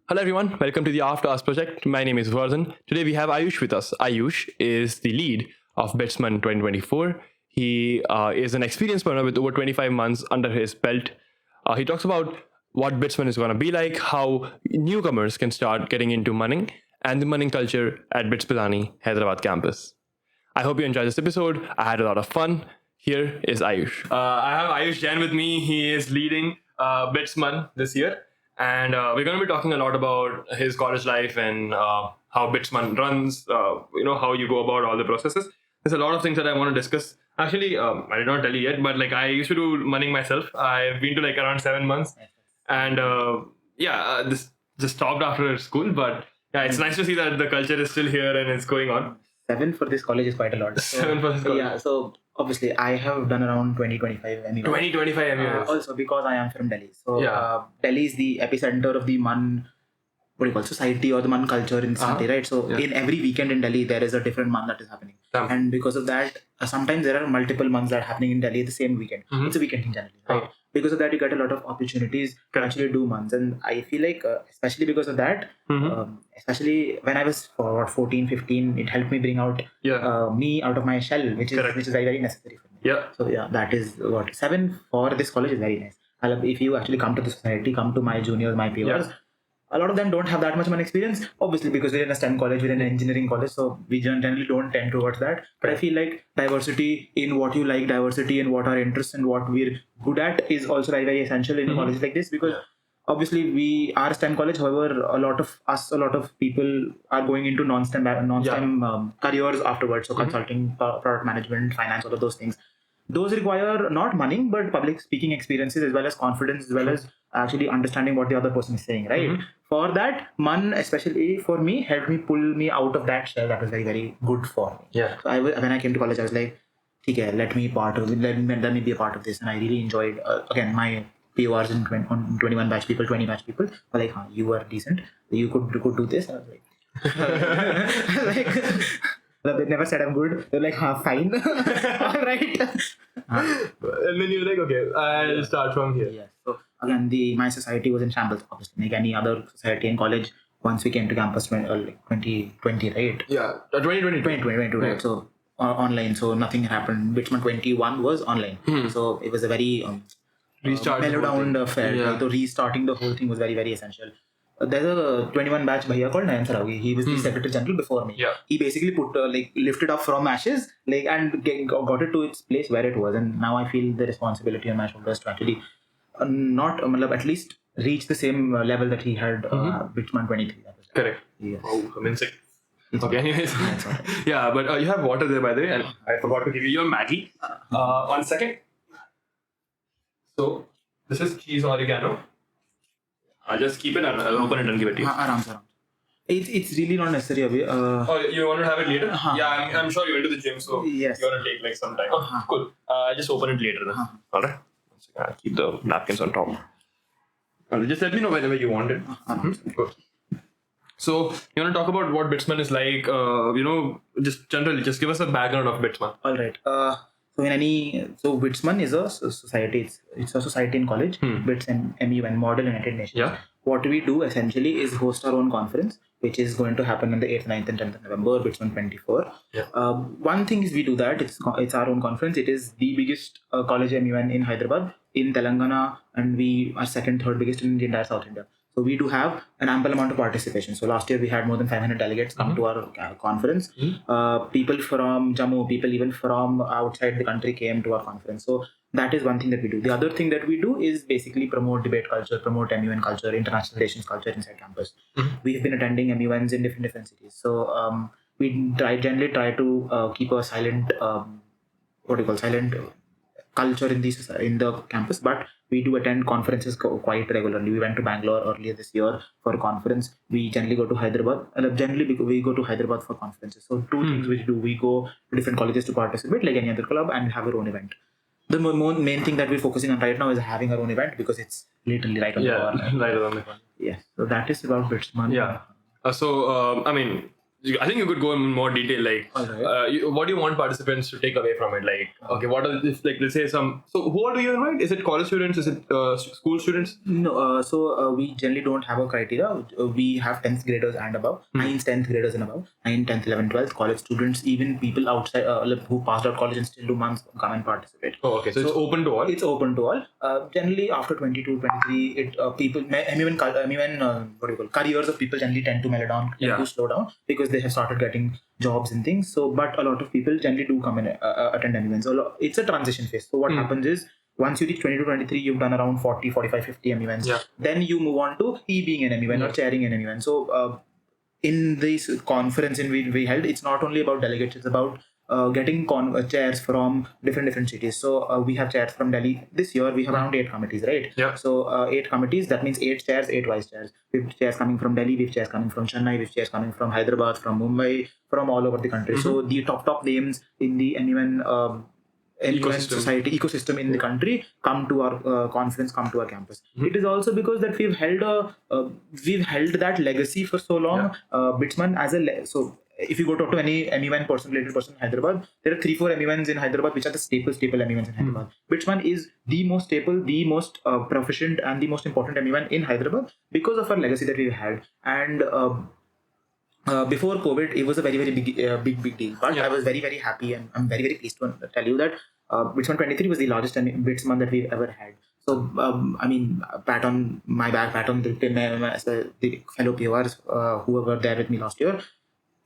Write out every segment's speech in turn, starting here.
Hello everyone, welcome to the After Us project. My name is Vardhan. Today we have Ayush with us. Ayush is the lead of BITSMAN 2024. He is an experienced learner with over 25 months under his belt. He talks about what BITSMAN is going to be like, how newcomers can start getting into munning, and the munning culture at BITS Pilani, Hyderabad campus. I hope you enjoyed this episode. I had a lot of fun. Here is Ayush. I have Ayush Jain with me. He is leading BITSMAN this year. And we're going to be talking a lot about his college life and how BITSMAN runs, how you go about all the processes. There's a lot of things that I want to discuss. Actually, I did not tell you yet, but I used to do munning myself. I've been to around 7 months. And this just stopped after school. But yeah, it's nice to see that the culture is still here and it's going on. 7 for this college is quite a lot. So, 7 for this college. Yeah, so obviously I have done around 20-25 MUNs. 20-25 MUNs. Also because I am from Delhi. So Yeah. Delhi is the epicenter of the MUN, society or the MUN culture in the city, right? So in every weekend in Delhi, there is a different MUN that is happening. And because of that, sometimes there are multiple MUNs that are happening in Delhi the same weekend. It's a weekend thing generally, right? Because of that, you get a lot of opportunities to actually do MUNs. And I feel especially because of that, especially when I was 14, 15, it helped me bring out me out of my shell, which is very, very necessary for me. Yeah. So yeah, that is what 7 for this college is very nice. If you actually come to the society, come to my juniors, my peers, a lot of them don't have that much experience, obviously because we're in a STEM college, we're in an engineering college, so we generally don't tend towards that. But I feel like diversity in what you like, diversity in what our interests and what we're good at is also very, very essential in colleges like this, because obviously we are a STEM college. However, a lot of people are going into non-STEM careers afterwards. So consulting, product management, finance, all of those things. Those require not money, but public speaking experiences as well as confidence, as well as actually understanding what the other person is saying, right? For that, MUN, especially for me, helped me pull me out of that shell. That was very, very good for me. Yeah. So when I came to college, I was like, okay, let me be a part of this. And I really enjoyed, again, my PORs on 21 batch people, 20 batch people were like, you were decent. You could do this. I was like, they never said I'm good. They're like, fine. All right. And then you're like, okay, I'll start from here. Yeah. So again, my society was in shambles, obviously, like any other society in college. Once we came to campus, 2020, right? Yeah, 2022. Right? So online, so nothing happened. BITSMAN 21 was online, so it was a very mellowed down affair. Yeah. Right? So restarting the whole thing was very, very essential. There's a 21 batch bhaiya called Nayan Saraogi. He was the Secretary General before me. Yeah. He basically put lifted up from ashes and got it to its place where it was. And now I feel the responsibility on my shoulders to actually at least reach the same level that he had BITSMAN 23. Correct. Yes. Oh, amazing. Okay, anyways. Yeah, but you have water there, by the way, and I forgot to give you your Maggie. 1 second. So, this is cheese oregano. I'll just keep it and I'll open it and give it to you. Aram. It's really not necessary. Oh, you want to have it later? Yeah, I'm sure you went to the gym, so Yes. you want to take some time. Cool. I'll just open it later then. Alright. I'll keep the napkins on top. Just let me know whenever you want it. Good. So, you want to talk about what BITSMAN is like? Just generally, just give us a background of BITSMAN. All right. So BITSMAN is a society. It's a society in college. BITS and MUN, Model United Nations. Yeah. What we do essentially is host our own conference, which is going to happen on the 8th, 9th and 10th of November, BITSMAN 24. Yeah. One thing is we do that. It's our own conference. It is the biggest college MUN in Hyderabad, in Telangana, and we are second, third biggest in the entire South India. So we do have an ample amount of participation. So last year we had more than 500 delegates come to our conference. People from Jammu, people even from outside the country came to our conference. So that is one thing that we do. The other thing that we do is basically promote debate culture, promote MUN culture, international relations culture inside campus. We have been attending MUNs in different cities. So we generally try to keep a silent culture in the campus, but we do attend conferences quite regularly. We went to Bangalore earlier this year for a conference. We generally go to Hyderabad. We go to Hyderabad for conferences. So two things which we go to different colleges to participate like any other club and have our own event. The main thing that we're focusing on right now is having our own event because it's literally right on the corner. Right around the corner. Yeah. So that is about BITSMAN. Yeah. I think you could go in more detail. Like, Alright. what do you want participants to take away from it? Like, okay, what are this? Like, let's say some. So, who all do you invite? Is it college students? Is it school students? No, we generally don't have a criteria. We have 10th graders and above, 9th, 10th graders and above, 9th, 10th, 11th, 12th, college students, even people outside who passed out college and still do months come and participate. Oh, okay. So it's open to all. It's open to all. Generally, after 22, 23, people, what do you call, careers of people generally tend to mellow down, tend to slow down because they have started getting jobs and things. So, but a lot of people generally do come and attend MUNs. So it's a transition phase. So what happens is, once you reach 22, 23, you've done around 40, 45, 50 MUNs. Yeah. Then you move on to being an MUN or chairing an MUN. So in this conference we held, it's not only about delegates, it's about getting chairs from different cities. So we have chairs from Delhi. This year we have around 8 committees, right? Yeah. So 8 committees, that means 8 chairs, 8 vice chairs. We have chairs coming from Delhi, we have chairs coming from Chennai, we have chairs coming from Hyderabad, from Mumbai, from all over the country. So the top names in the MUN society ecosystem in the country come to our conference, come to our campus. It is also because that we've held that legacy for so long. Bitsman as so if you go talk to any MUN related person in Hyderabad, there are 3-4 MUNs in Hyderabad which are the staple MUNs in Hyderabad. Bitsman is the most staple, the most proficient and the most important MUN in Hyderabad because of our legacy that we've had. And before COVID, it was a very big deal. But I was very happy, and I'm very pleased to tell you that Bitsman 23 was the largest Bitsman that we've ever had. So pat on my back, pat on the fellow PORs who were there with me last year.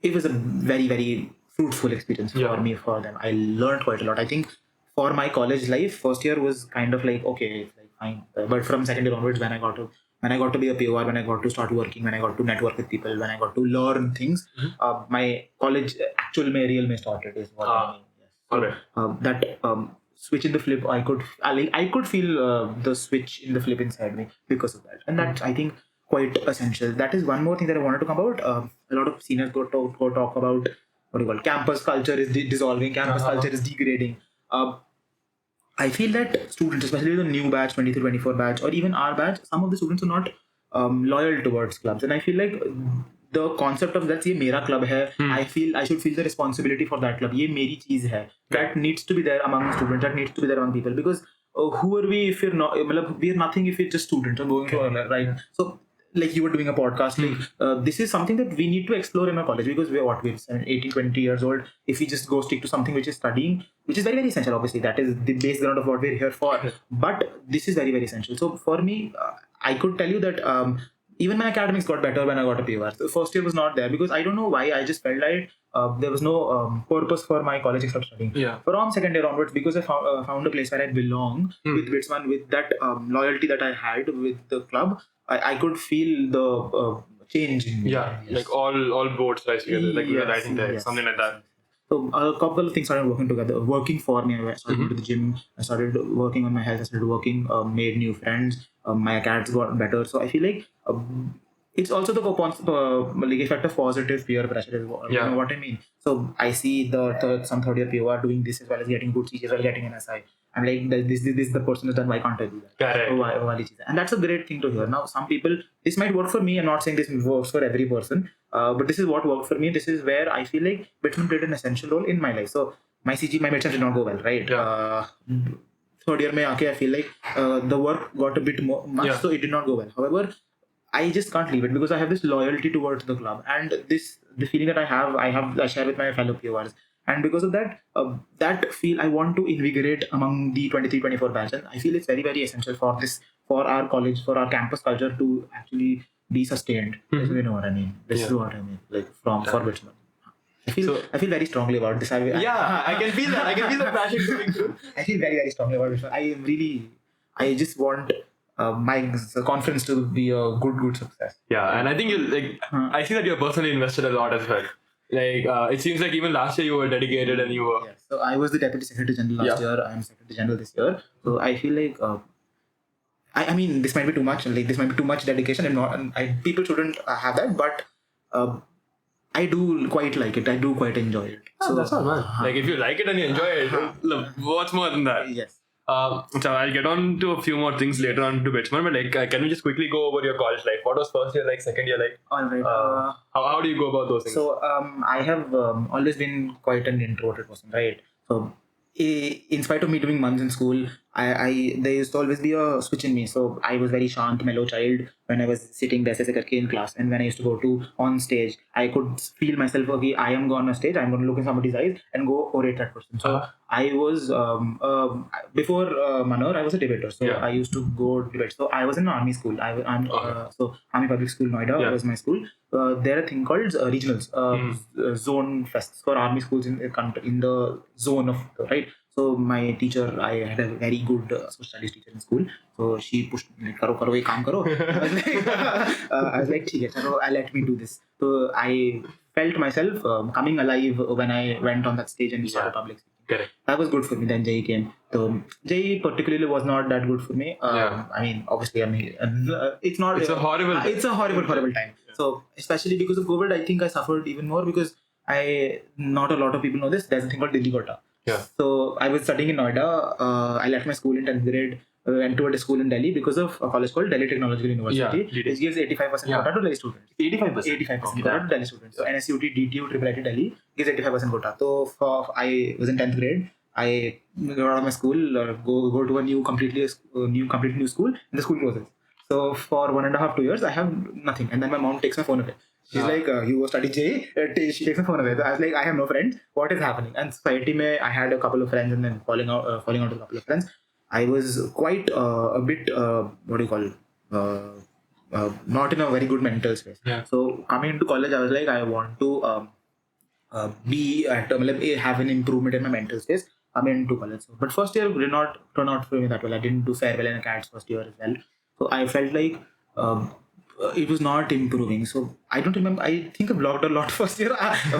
It was a very fruitful experience for me, for them. I learned quite a lot. I think for my college life, first year was kind of like okay, it's like fine. But from second year onwards, when I got to be a POR, when I got to start working, when I got to network with people, when I got to learn things, my college real started is what I mean. Yes. So, that switch in the flip, I could feel the switch in the flip inside me because of that, and that's I think quite essential. That is one more thing that I wanted to come about. A lot of seniors go talk about what do you call campus culture is dissolving, campus culture is degrading. I feel that students, especially the new batch, 23, 24 batch, or even our batch, some of the students are not loyal towards clubs. And I feel like the concept of that's ye mera club hai, I feel I should feel the responsibility for that club. Ye meri cheez hai. That needs to be there among students. That needs to be there among people. Because who are we if we're not? We are nothing if we're just students or going to right. So like you were doing a podcast, like this is something that we need to explore in our college because we're 18, 20 years old. If we just go stick to something which is studying, which is very essential, obviously that is the base ground of what we're here for, but this is very essential. So for me, I could tell you that even my academics got better when I got a POR. The first year was not there because I don't know why, I just felt like there was no purpose for my college except studying. From second year onwards, because I found a place where I belong with Bitsman, with that loyalty that I had with the club, I could feel the change in me. Like all boats rise together, like the writing there, something like that. So a couple of things started working for me. I started going to the gym, I started working on my health, I started working, made new friends, my academics got better. So I feel like it's also the effect of positive peer pressure. You know what I mean? So I see some third year POR doing this as well as getting good CGs as well as getting an SI. I'm like, this is the person who's done, why can't I do that? Correct. And that's a great thing to hear. Now, some people, this might work for me. I'm not saying this works for every person, but this is what worked for me. This is where I feel like Bitsman played an essential role in my life. So my midterms did not go well, right? Third year, I feel like the work got a bit much, so it did not go well. However, I just can't leave it because I have this loyalty towards the club, and the feeling that I share with my fellow PORs. And because of that, I want to invigorate among the 23, 24 batch. And I feel it's very essential for our college, for our campus culture to actually be sustained. You know what I mean? This is what I mean, like for Bitsman. I feel very strongly about this. I can feel that. I can feel the passion coming through. I feel very strongly about Bitsman. I just want my conference to be a good success. And I think I see that you're personally invested a lot as well. Like it seems like even last year you were dedicated and you were. So I was the Deputy Secretary General last year. I'm Secretary General this year. So I feel like I mean this might be too much. Like this might be too much dedication, and people shouldn't have that. But I do quite like it. I do quite enjoy it. So that's all, man. Like if you like it and you enjoy it, look, what's more than that? Yes. So I'll get on to a few more things later on to Betsman, but like, can we just quickly go over your college life? What was first year like, second year like? All right. How do you go about those things? So I have always been quite an introverted person, right? So in spite of me doing MUNs in school, I there used to always be a switch in me. So I was very shant, mellow child when I was sitting there in class, and when I used to go to on stage, I could feel myself. Okay, I am going on stage. I'm going to look in somebody's eyes and go orate that person. So I was before Manor, I was a debater. So I used to go debate. So I was in army school. So Army Public School Noida was my school. There are a thing called regionals, zone fests for army schools in the country, in the zone of right. So my teacher, I had a very good social studies teacher in school. So she pushed me, "Karo, karo, ye kaam karo." I was like, "ठीक है, चलो, let me do this." So I felt myself coming alive when I went on that stage and started public speaking. Correct. That was good for me. Then JE came. So JE particularly was not that good for me. I mean, obviously, it's not. It's a horrible. It's a horrible time. So especially because of COVID, I think I suffered even more because not a lot of people know this. There's a thing called Delhi Quota. Yeah. So I was studying in Noida. I left my school in 10th grade. Went to a school in Delhi because of a college called Delhi Technological University, which gives 85% quota to Delhi students. 85% quota to Delhi students. So NSUT, DTU, IIIT Delhi gives 85% quota. So I was in 10th grade. I go out of my school, go to a completely new school, and the school closes. So for 1.5 2 years, I have nothing, and then my mom takes my phone away. She's like, "You go study J." She takes my phone away. So I was like, "I have no friends. What is happening?" And society, I had a couple of friends, and then falling out with a couple of friends. I was quite a bit, not in a very good mental space. Yeah. So coming into college, I was like, I want to have an improvement in my mental space. I'm into college. But first year did not turn out for me that well. I didn't do fair well in CATS first year as well. So I felt like it was not improving. So I don't remember. I think I blocked a lot first year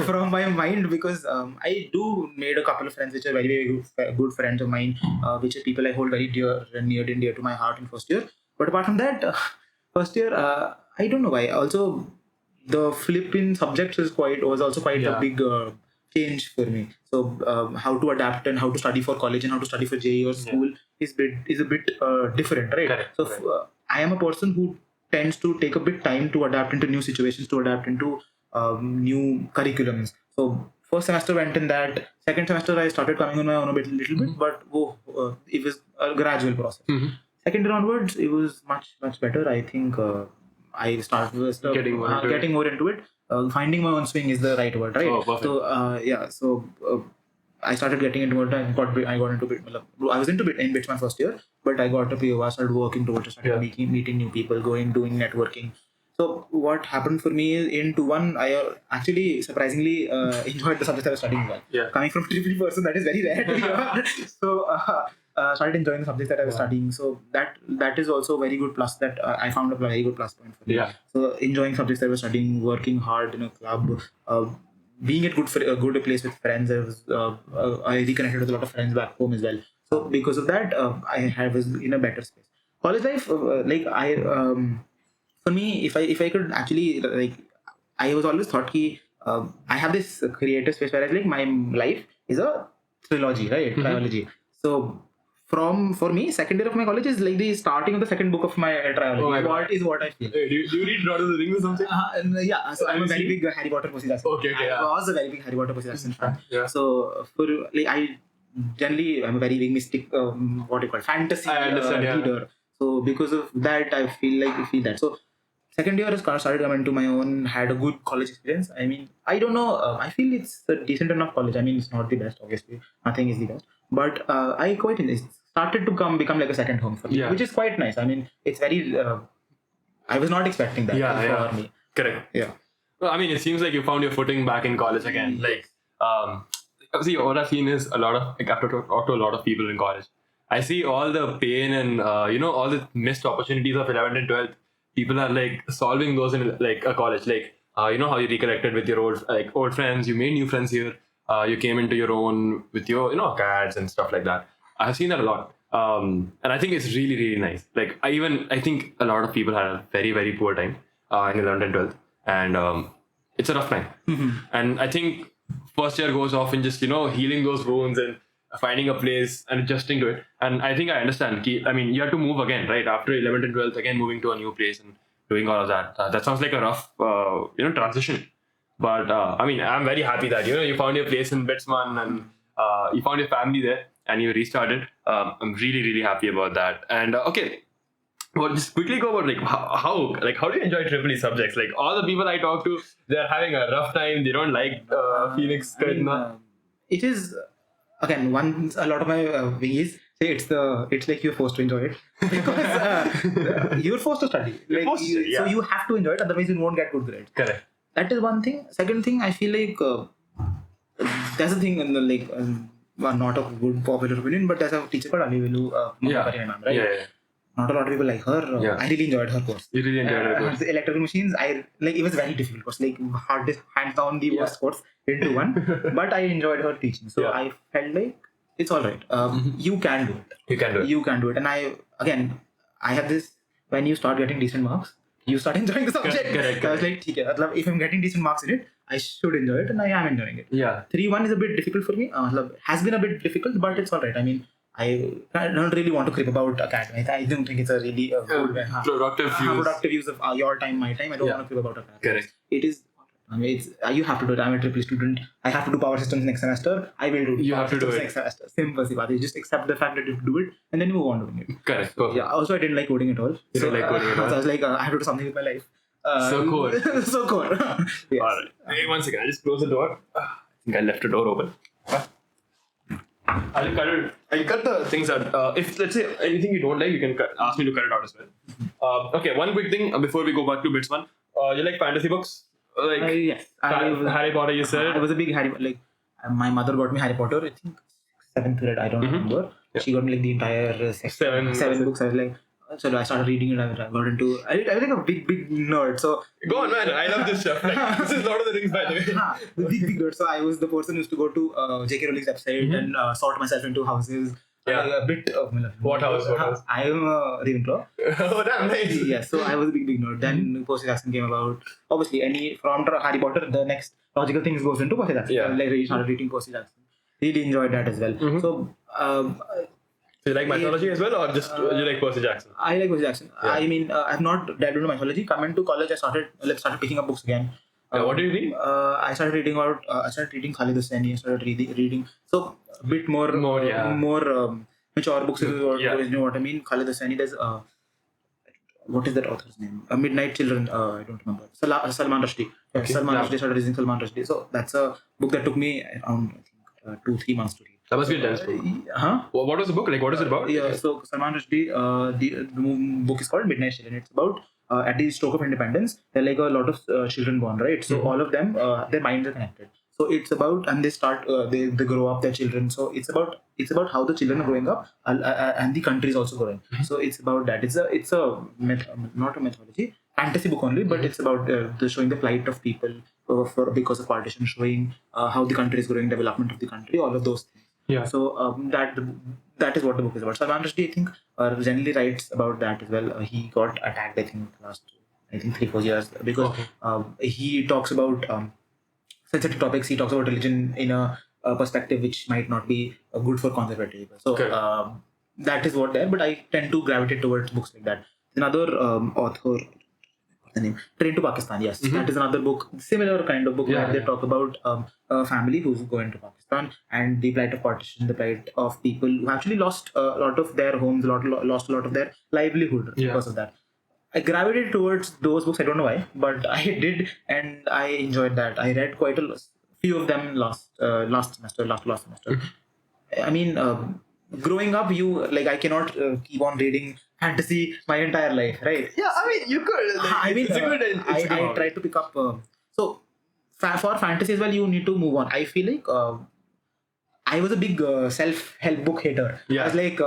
from my mind because I do made a couple of friends which are very, very good friends of mine, which are people I hold very dear and near and dear to my heart in first year. But apart from that, first year, I don't know why. Also, the flip in subjects was also quite a big change for me. So how to adapt and how to study for college and how to study for JE or school is a bit different, right? Correct. So I am a person who tends to take a bit time to adapt into new situations, to adapt into new curriculums. So first semester went in that. Second semester I started coming on my own little bit, but it was a gradual process. Second year onwards, it was much better. I think I started getting more into it. Finding my own swing is the right word, right? Oh, perfect. So I started getting into it. I got into bit. I was into bit in Bitman first year, but I got to PO. I started working towards it. Started meeting new people, doing networking. So what happened for me is in 2-1, I actually surprisingly enjoyed the subject I was studying well. Yeah. Coming from triple person, that is very rare to be. So started enjoying the subject that I was studying. So that is also a very good plus that I found a very good plus point for me. Yeah. So enjoying subjects that I was studying, working hard in a club, being at a good place with friends. I reconnected with a lot of friends back home as well. So because of that, I was in a better space. College life, for me, if I could actually I was always thought I have this creative space where my life is a trilogy, right? Trilogy. So for me, second year of my college is like the starting of the second book of my trilogy. What I feel. Hey, do you read Lord of the Rings or something? So I'm a very big Harry Potter Percy Jackson. Okay, I was a very big Harry Potter Percy Jackson fan. Yeah. So I'm a very big mystic, fantasy reader. So because of that, I feel that. So second year I started coming to my own, had a good college experience. I mean, I don't know. I feel it's a decent enough college. I mean, it's not the best, obviously. Nothing is the best. But I quite started to become like a second home for me, which is quite nice. I mean, it's very. I was not expecting that for me. Correct. Yeah. Well, I mean, it seems like you found your footing back in college again. See, what I've seen is a lot of after talk to a lot of people in college, I see all the pain and all the missed opportunities of 11th and 12th. People are solving those in a college. How you reconnected with your old friends, you made new friends here. You came into your own with your CADs and stuff like that. I've seen that a lot, and I think it's really, really nice. I think a lot of people had a very, very poor time in 11th and 12th, and it's a rough time. And I think first year goes off in just healing those wounds and finding a place and adjusting to it. And I think I understand. I mean, you have to move again, right? After 11th and 12th, again moving to a new place and doing all of that. That sounds like a rough, transition. But I mean, I'm very happy that you found your place in Betsman and you found your family there and you restarted. I'm really, really happy about that. And okay. Well, just quickly go about how do you enjoy triple E subjects? Like all the people I talk to, they're having a rough time. They don't like Phoenix. It is again a lot of my ways say it's like you're forced to enjoy it because you're forced to study. So you have to enjoy it, otherwise you won't get good grades. Correct. That is one thing. Second thing, I feel like there's a thing in the not a good popular opinion, but there's a teacher called Alivilu, right? Yeah. Not a lot of people like her. I really enjoyed her course. You really enjoyed her course. The electrical machines, it was very difficult course, hardest, hands down the worst course into one. But I enjoyed her teaching, so I felt like it's all right. You can do it. You can do it. And I have this: when you start getting decent marks, you start enjoying the subject. Correct. I was like, if I'm getting decent marks in it, I should enjoy it, and I am enjoying it. Yeah. 3-1 is a bit difficult for me. Has been a bit difficult, but it's all right. I mean, I don't really want to crib about academics. I don't think it's a really good productive use of your time, my time. I don't want to crib about academics. Correct. It is. You have to do it. I'm a triple student. I have to do power systems next semester. I will do it. You have to do it next semester. Simple. You just accept the fact that you have to do it, and then you move on doing it. Correct. So, also, I didn't like coding at all. So I was like, I have to do something with my life. So cool. So cool. Yes. All right. Hey, one second. I just close the door. I think I left the door open. I'll cut the things out. If let's say anything you don't like, you can ask me to cut it out as well. Okay, one quick thing before we go back to Bitsman. You like fantasy books? Yes. Harry Potter, you said? I was a big my mother got me Harry Potter, I think 7th grade, I don't remember. Yeah. She got me the entire seven books. I was like, so I started reading it. I got into. I was like a big nerd. So go on, man. I love this stuff. This is Lord of the Rings, by the way. The big nerd. So I was the person who used to go to J.K. Rowling's website and sort myself into houses. A bit of what house? I am a Ravenclaw. Oh, damn nice. Yeah. So I was a big nerd. Then Percy Jackson came about. Obviously, from Harry Potter, the next logical thing goes into Percy Jackson. Yeah. I started reading Percy Jackson. Really enjoyed that as well. So. So you like mythology as well, or just you like Percy Jackson? I like Percy Jackson. Yeah. I mean, I've not delved into mythology. Coming to college, I started picking up books again. What do you read? I started reading Khalid Hosseini. I started reading. So a bit more mature books. You know what I mean? Khalid Hosseini. There's what is that author's name? Midnight Children. I don't remember. Salman Rushdie. Okay. Salman Rushdie started reading Salman Rushdie. So that's a book that took me around 2-3 months to read. That must be a dense book. What was the book? What is it about? Yeah, so Salman Rushdie, the book is called Midnight Children. It's about at the stroke of independence, there are a lot of children born, right? So all of them, their minds are connected. So it's about, and they start, they grow up, their children. So it's about how the children are growing up, and the country is also growing. So it's about that. It's not a mythology, fantasy book only, but it's about showing the plight of people because of partition, showing how the country is growing, development of the country, all of those things. Yeah. So that is what the book is about. Salman Rushdie, I think, generally writes about that as well. He got attacked, I think, last 3-4 years because he talks about sensitive topics. He talks about religion in a perspective which might not be good for conservative people. So that is what there. But I tend to gravitate towards books like that. Another author. The name Train to Pakistan. Yes, that is another book, similar kind of book where they talk about a family who's going to Pakistan and the plight of partition, the plight of people who actually lost a lot of their homes, lost a lot of their livelihood because of that. I gravitated towards those books. I don't know why, but I did, and I enjoyed that. I read quite a few of them last semester. I mean, growing up, I cannot keep on reading fantasy my entire life, right? Yeah, I mean, you could. I try to pick up. So for fantasy as well, you need to move on. I feel like I was a big self-help book hater. Yeah. I was like,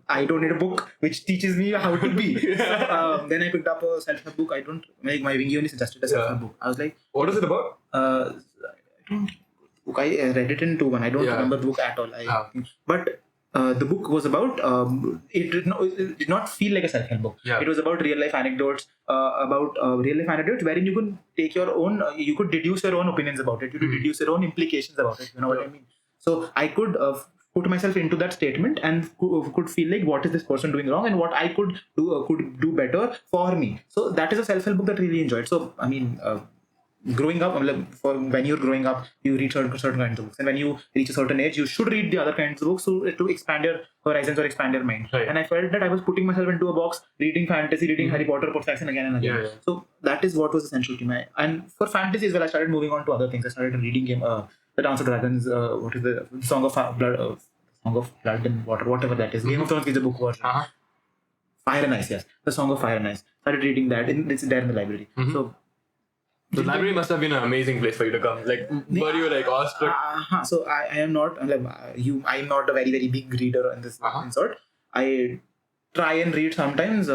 I don't need a book which teaches me how to be. So, then I picked up a self-help book. I don't like my wingy only suggested a self-help book. I was like, what is it about? I read it in 2-1. I don't remember the book at all. But the book was about it did not feel like a self-help book. It was about real life anecdotes wherein you could take your own, you could deduce your own opinions about it, you could deduce your own implications about it, you know what I mean. So I could put myself into that statement and could feel like what is this person doing wrong and what I could do better for me. So that is a self-help book that I really enjoyed. So I mean, growing up, for when you're growing up, you read certain kinds of books, and when you reach a certain age, you should read the other kinds of books to expand your horizons or expand your mind. Right. And I felt that I was putting myself into a box, reading fantasy, reading Harry Potter books again and again. Yeah. So that is what was essential to me. And for fantasy as well, I started moving on to other things. I started reading the Dance of Dragons. What is the Song of Blood? Song of Blood and Water, whatever that is. Game of Thrones is a book version. Fire and Ice, yes, the Song of Fire and Ice. Started reading that. It's there in the library. So. The library must have been an amazing place for you to come. Like, were you like awestruck? So I am not I am not a very very big reader in this sort. I try and read sometimes.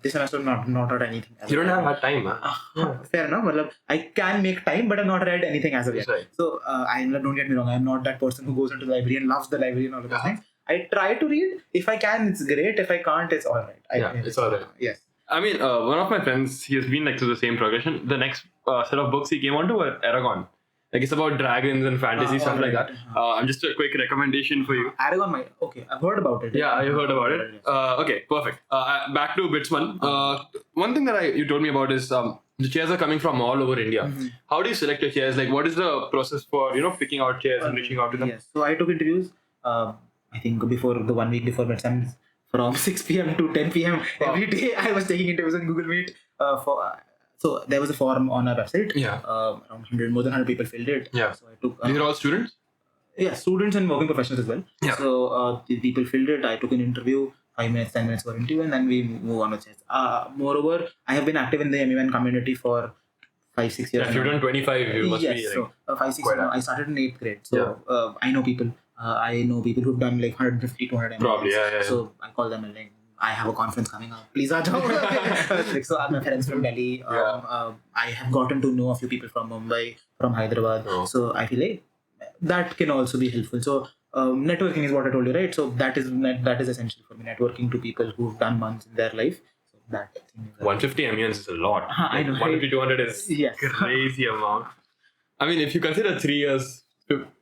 This semester not read anything. You don't have that time, huh? Fair enough. I can make time, but I've not read anything as of yet. Right. So don't get me wrong. I'm not that person who goes into the library and loves the library and all of those things. I try to read. If I can, it's great. If I can't, it's all right. It's all right. Yes. I mean, one of my friends, he has been like through the same progression. The next set of books he came on to were Aragon. Like, it's about dragons and fantasy, stuff like that. I'm just a quick recommendation for you. Aragon, okay, I've heard about it. Yeah, you heard about it. Okay, perfect. Back to Bitsman. One thing that you told me about is the chairs are coming from all over India. How do you select your chairs? Like, what is the process for picking out chairs and reaching out to them? Yes, so I took interviews. I think before the 1 week before exams. From 6 p.m. to 10 p.m. every day, I was taking interviews on Google Meet. So there was a form on our website. Yeah. Around more than 100 people filled it. Yeah. So I took. These are all students? Yeah, students and working professionals as well. Yeah. So the people filled it. I took an interview, 5 minutes, 10 minutes for interview, and then we move on with chess. Moreover, I have been active in the MUN community for 5-6 years. Yeah, if you've done 25, you must be like... So 5-6 years. I started in 8th grade. So I know people. I know people who've done like 150, 200 MUNs. Probably, yeah. So I call them and like, I have a conference coming up. Please, like, so my parents from Delhi. I have gotten to know a few people from Mumbai, from Hyderabad. So I feel like that can also be helpful. So networking is what I told you, right? So that is essential for me. Networking to people who've done months in their life. So that thing is 150 MUNs is a lot. I know. 150, 200 is crazy amount. I mean, if you consider 3 years,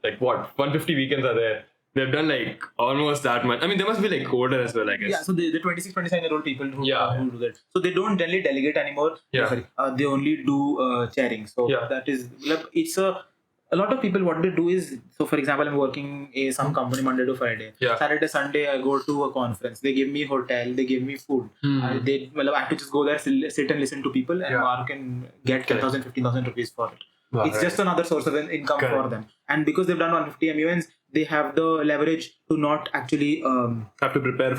like what, 150 weekends are there. They've done like almost that much. I mean, they must be like older as well, I guess. Yeah, so the 26, 27-year-old people who do that. So they don't generally delegate anymore. Yeah. They only do chairing. So that is, it's a lot of people, what they do is, so for example, I'm working some company Monday to Friday. Yeah. Saturday, Sunday, I go to a conference. They give me hotel, they give me food. I have to just go there, sit and listen to people and mark and get 10,000, 15,000 rupees for it. It's just another source of income for them. And because they've done 150 MUNs, they have the leverage to not actually have to prepare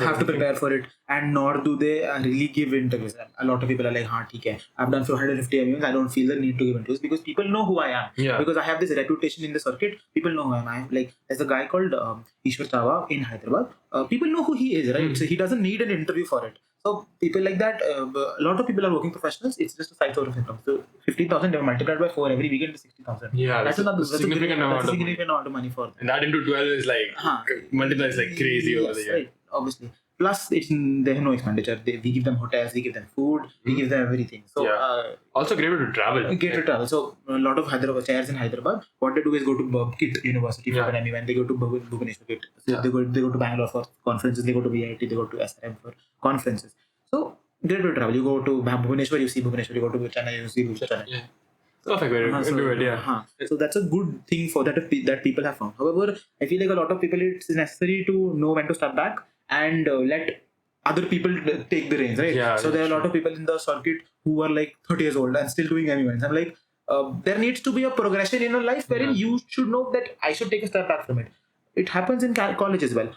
for it, and nor do they really give interviews. A lot of people are like, okay, I've done 450 MUNs, I don't feel the need to give interviews because people know who I am. Yeah. Because I have this reputation in the circuit, people know who I am. Like, there's a guy called Ishwar Chava in Hyderabad. People know who he is, right? So he doesn't need an interview for it. So people like that, a lot of people are working professionals. It's just a side source of income. So 15,000 multiplied by 4 every weekend is 60,000. Yeah, that's a significant amount of money for them. And that into 12 is like multiplies like crazy over the year. Right, obviously. Plus, they have no expenditure. We give them hotels, we give them food, we give them everything. So also great to travel. So a lot of Hyderabad chairs in Hyderabad, what they do is go to KIT University for an MUN. They go to Bhubaneswar KIT. So they go to Bangalore for conferences. They go to VIT. They go to SRM for conferences. So great to travel. You go to Bhubaneswar, you see Bhubaneswar. You go to Chennai, you see Chennai. Yeah. Perfect way to do it, So that's a good thing for that people have found. However, I feel like a lot of people, it's necessary to know when to step back and let other people take the reins, right? Yeah, so there are a lot of people in the circuit who are like 30 years old and still doing MUNs. I'm like, there needs to be a progression in your life wherein you should know that I should take a step back from it. It happens in college as well.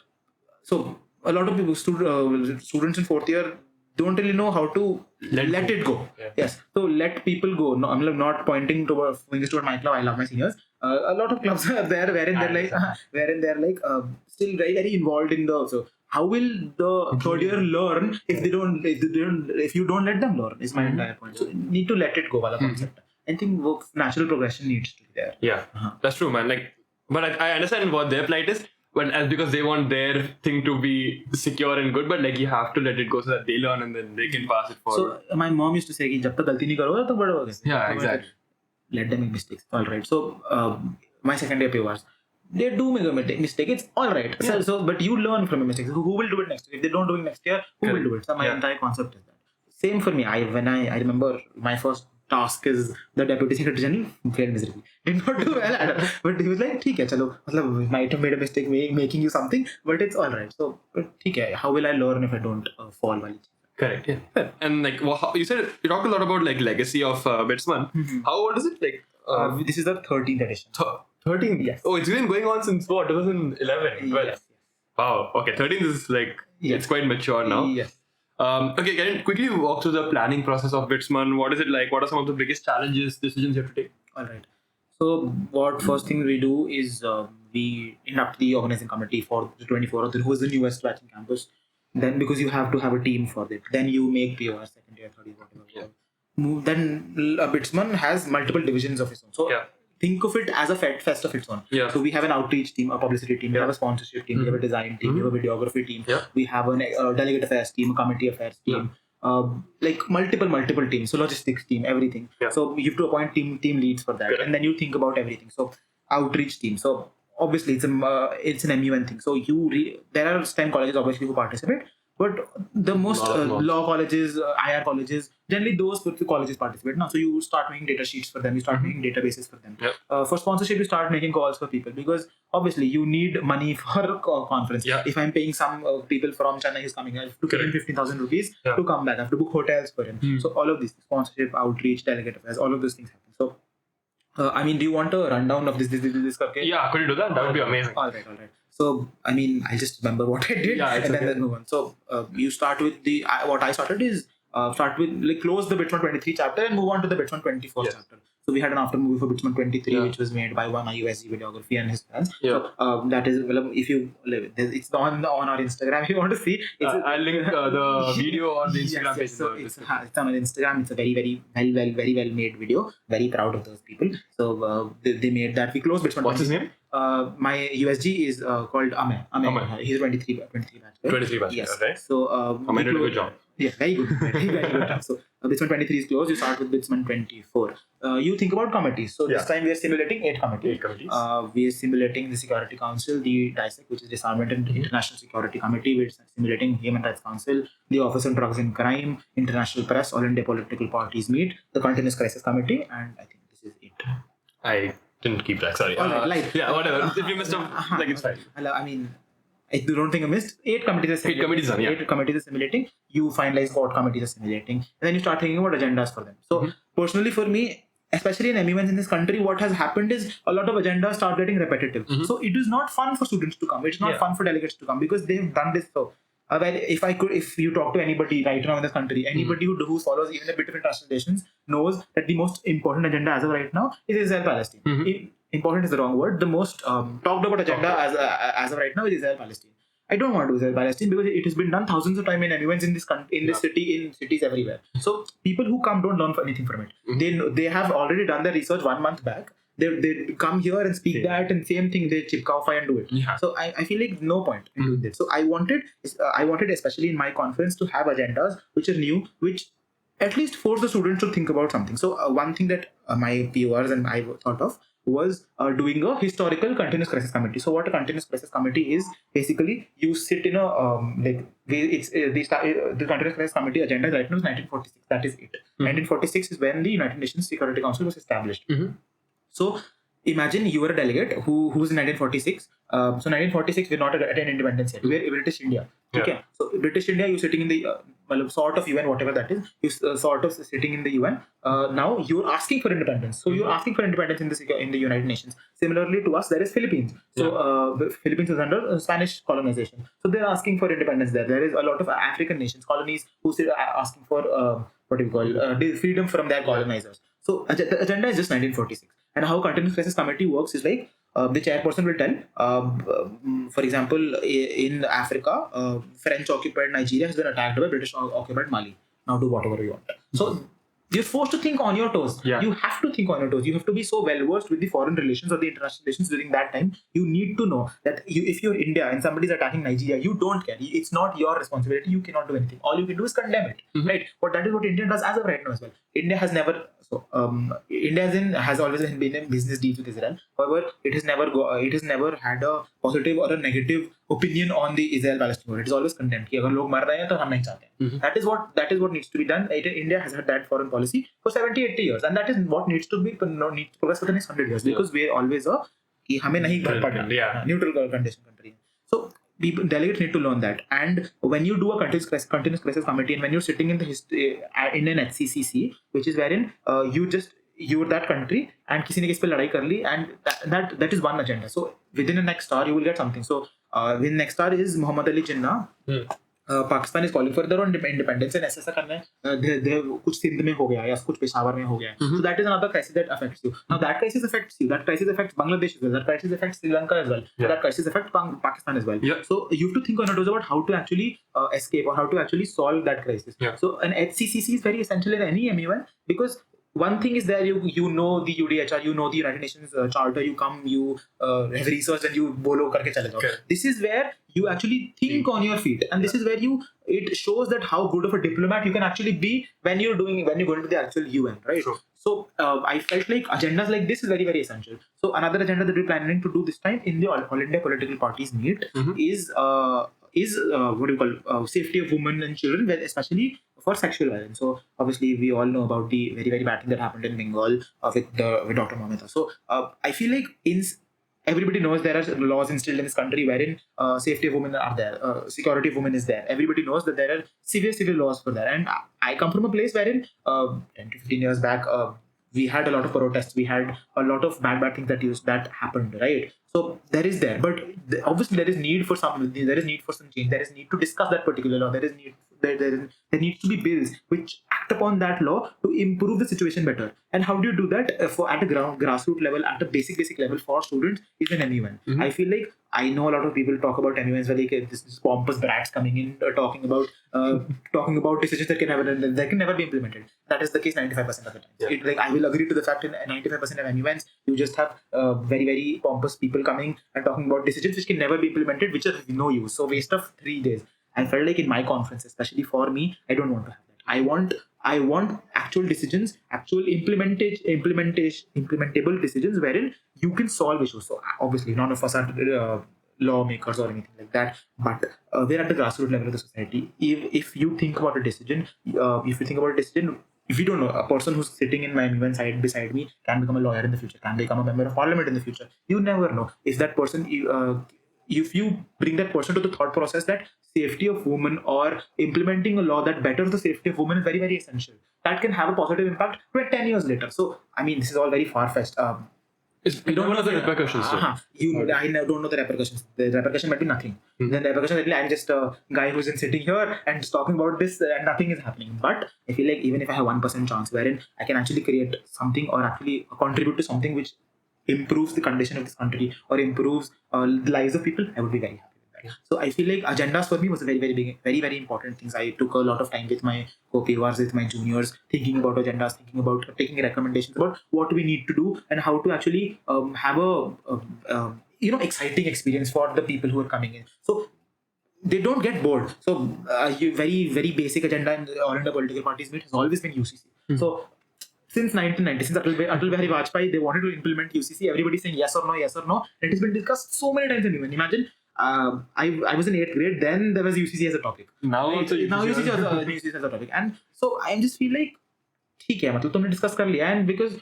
So a lot of people, students in 4th year, don't really know how to let it go. Yeah. Yes. So let people go. No, I'm not pointing toward my club. I love my seniors. A lot of clubs are there wherein they're like still very, very involved in the. So how will the third year learn if you don't let them learn? Is my entire point. So you need to let it go. Concept. I think natural progression needs to be there. Yeah, that's true, man. Like, but I understand what their plight is. But as because they want their thing to be secure and good, but like you have to let it go so that they learn and then they can pass it forward. So my mom used to say, "Jab tak galti nahi karoge, to bada hoga." Yeah, exactly. Let them make mistakes. All right. So my second year papers, they do make a mistake. It's all right. So, but you learn from your mistakes. Who will do it next year? If they don't do it next year, who will do it? So my entire concept is that. Same for me. I remember my first task is the deputy secretary general failed miserably. Did not do well, but he was like, "ठीक है, चलो, मतलब we might have made a mistake making you something, but it's all right." So, ठीक है. How will I learn if I don't fall? Correct. Yeah. And like you said, you talked a lot about like legacy of Bitsman. How old is it? Like this is the 13th edition. 13? Yes. Oh, it's been going on since what? 2011, 12. Yes. Wow. Okay, 13th is like it's quite mature now. Yes. Okay, can you quickly walk through the planning process of Bitsman? What is it like? What are some of the biggest challenges, decisions you have to take? All right. So what first thing we do is we induct the organizing committee for the 24th, who is the newest batch in campus. Then because you have to have a team for it. Then you make POR, second year, third year, whatever. Yeah. Then Bitsman has multiple divisions of its own. So think of it as a fest of its own. Yeah. So we have an outreach team, a publicity team, we have a sponsorship team, we have a design team, we have a videography team, we have a delegate affairs team, a committee affairs team, like multiple teams, so logistics team, everything. So you have to appoint team leads for that, and then you think about everything. So outreach team. So obviously it's an MUN thing. So there are 10 colleges obviously who participate. But the most law colleges, IR colleges, generally those colleges participate now. So you start making data sheets for them, you start making databases for them. For sponsorship, you start making calls for people because obviously you need money for a conference. If I'm paying some people from Chennai who's coming, I have to pay him 15,000 rupees to come back. I have to book hotels for him. So all of these, sponsorship, outreach, delegate affairs, all of those things happen. So do you want a rundown of this? Okay? Yeah, could you do that? That would be amazing. All right. So, I just remember what I did and then move on. So, you start with what I started is close the Bitsman 23 chapter and move on to the Bitsman 24 chapter. So, we had an after movie for Bitsman 23, which was made by one USG videography and his friends. So, that is, if you, it's on our Instagram if you want to see. I'll link the video on the Instagram page. So it's on our Instagram. It's a very well made video. Very proud of those people. So, they made that. We closed Bitsman. What's his name? My USG is called Ame. He's 23 batch. 23 batch. Yes. Okay. So Ame did a good job. Yeah, very good. Very good job. So Bitsman 23 is closed. You start with Bitsman 24. You think about committees. So this time we are simulating 8 committees. We are simulating the Security Council, the DISEC, which is Disarmament and International Security Committee. We're simulating Human Rights Council, the Office on Drugs and Crime, International Press, All India Political Parties Meet, the Continuous Crisis Committee, and I think this is it. I didn't keep track, sorry. Whatever. If you missed them, it's fine. I don't think I missed. 8 committees are simulating. 8 committees are simulating. You finalize what committees are simulating. And then you start thinking about agendas for them. So, personally for me, especially in MUNs in this country, what has happened is a lot of agendas start getting repetitive. So, it is not fun for students to come. It's not fun for delegates to come because they've done this. So, if you talk to anybody right now in this country, anybody who follows even a bit of international relations knows that the most important agenda as of right now is Israel-Palestine. Important is the wrong word. The most talked about agenda as of right now is Israel-Palestine. I don't want to Israel-Palestine because it has been done thousands of times in MUNs in this city, in cities everywhere. So people who come don't learn anything from it. They have already done their research 1 month back. They come here and speak that, and same thing they chipkowify and do it. So I feel like no point in doing that. So I wanted especially in my conference to have agendas which are new, which at least force the students to think about something. So one thing that my PORs and I thought of was doing a historical continuous crisis committee. So what a continuous crisis committee is, basically you sit in a the continuous crisis committee agenda right now is 1946. That is it. 1946 is when the United Nations Security Council was established. So imagine you were a delegate who's in 1946. So 1946 we're not at an independence yet. We're British India. Okay. So British India, you're sitting in the sort of UN, whatever that is. You're sort of sitting in the UN. Now you're asking for independence. So you're asking for independence in the United Nations. Similarly to us, there is Philippines. So Philippines is under Spanish colonization. So they're asking for independence there. There is a lot of African nations, colonies who are asking for freedom from their colonizers. So the agenda is just 1946. And how Continuous Crisis Committee works is like the chairperson will tell, for example, in Africa, French occupied Nigeria has been attacked by British occupied Mali. Now do whatever you want. So you're forced to think on your toes. Yeah. You have to think on your toes. You have to be so well versed with the foreign relations or the international relations during that time. You need to know that if you're India and somebody's attacking Nigeria, you don't care. It's not your responsibility. You cannot do anything. All you can do is condemn it, right? But that is what India does as of right now as well. India has never has always been in business deals with Israel. However, it has never had a positive or a negative opinion on the Israel-Palestine war. It is always condemned. कि अगर लोग मर रहे हैं तो हम नहीं चाहते हैं. That is what needs to be done. India has had that foreign policy for 70-80 years, and that is what needs to progress for the next 100 years, because we are always कि हमें नहीं पड़ना, neutral condition country. So delegates need to learn that. And when you do a continuous crisis committee, and when you're sitting in in an HCCC, which is wherein you're that country and किसी ने किस पे लड़ाई कर ली, and that is one agenda. So within the next hour you will get something. So within next hour is Muhammad Ali Jinnah. Pakistan is calling for their own independence, and ऐसा करना है कुछ सिंध में हो गया या कुछ पेशावर में हो गया. So that is another crisis that affects you. Now that crisis affects you. That crisis affects Bangladesh as well. That crisis affects Sri Lanka as well. Yeah. That crisis affects Pakistan as well. Yeah. So you have to think on your toes about how to actually escape or how to actually solve that crisis. Yeah. So an HCCC is very essential in any MUN, because one thing is there, you know the UDHR, you know the United Nations Charter, you have research and you bolo karke chale jao. Okay. This is where you actually think on your feet, and this is where it shows that how good of a diplomat you can actually be when you're going into the actual UN, right? Sure. So I felt like agendas like this is very, very essential. So another agenda that we're planning to do this time in the All India Political Parties meet is what do you call safety of women and children, especially for sexual violence. So obviously we all know about the very, very bad thing that happened in Bengal with Dr. Mamita. So I feel like everybody knows there are laws instilled in this country wherein safety of women are there, security of women is there. Everybody knows that there are severe laws for that. And I come from a place wherein 10 to 15 years back, we had a lot of protests. We had a lot of bad things that happened, right? So there is there, but obviously there is need for some change. There is need to discuss that particular law. There needs to be bills which act upon that law to improve the situation better. And how do you do that? At a grassroots level, at a basic level for students is an MUN. I feel like I know a lot of people talk about MUNs where like this pompous brats coming in talking about decisions that can never be implemented. That is the case 95% of the time. Yeah. I will agree to the fact in 95% of MUNs you just have very, very pompous people coming and talking about decisions which can never be implemented, which are of no use. So waste of 3 days. I felt like in my conference, especially for me, I don't want to have that. I want actual decisions, actual implementable decisions wherein you can solve issues. So obviously none of us are lawmakers or anything like that, but we're at the grassroots level of the society. If you think about a decision, if you don't know, a person who's sitting in my MUN side beside me can become a lawyer in the future, can become a member of parliament in the future. You never know. If that person, if you bring that person to the thought process that safety of women or implementing a law that betters the safety of women is very, very essential, that can have a positive impact 10 years later. So, I mean, this is all very far-fetched. You don't know the repercussions. I don't know the repercussions. The repercussion might be nothing. The repercussion is I'm just a guy who's sitting here and just talking about this and nothing is happening. But I feel like even if I have 1% chance wherein I can actually create something or actually contribute to something which improves the condition of this country or improves the lives of people, I would be very happy. So I feel like agendas for me was a very, very big, very, very important things. I took a lot of time with my co-peers, with my juniors, thinking about agendas, thinking about taking recommendations about what we need to do and how to actually have a exciting experience for the people who are coming in. So they don't get bored. So very, very basic agenda in all India political parties meet has always been UCC. So since 1990, since Atal Bihari Vajpayee, they wanted to implement UCC. Everybody's saying yes or no, yes or no. It has been discussed so many times in UN. Imagine. I was in 8th grade, then there was UCC as a topic. Now UCC as a topic. And so I just feel like, ठीक है, मतलब तुमने discuss कर लिया, and because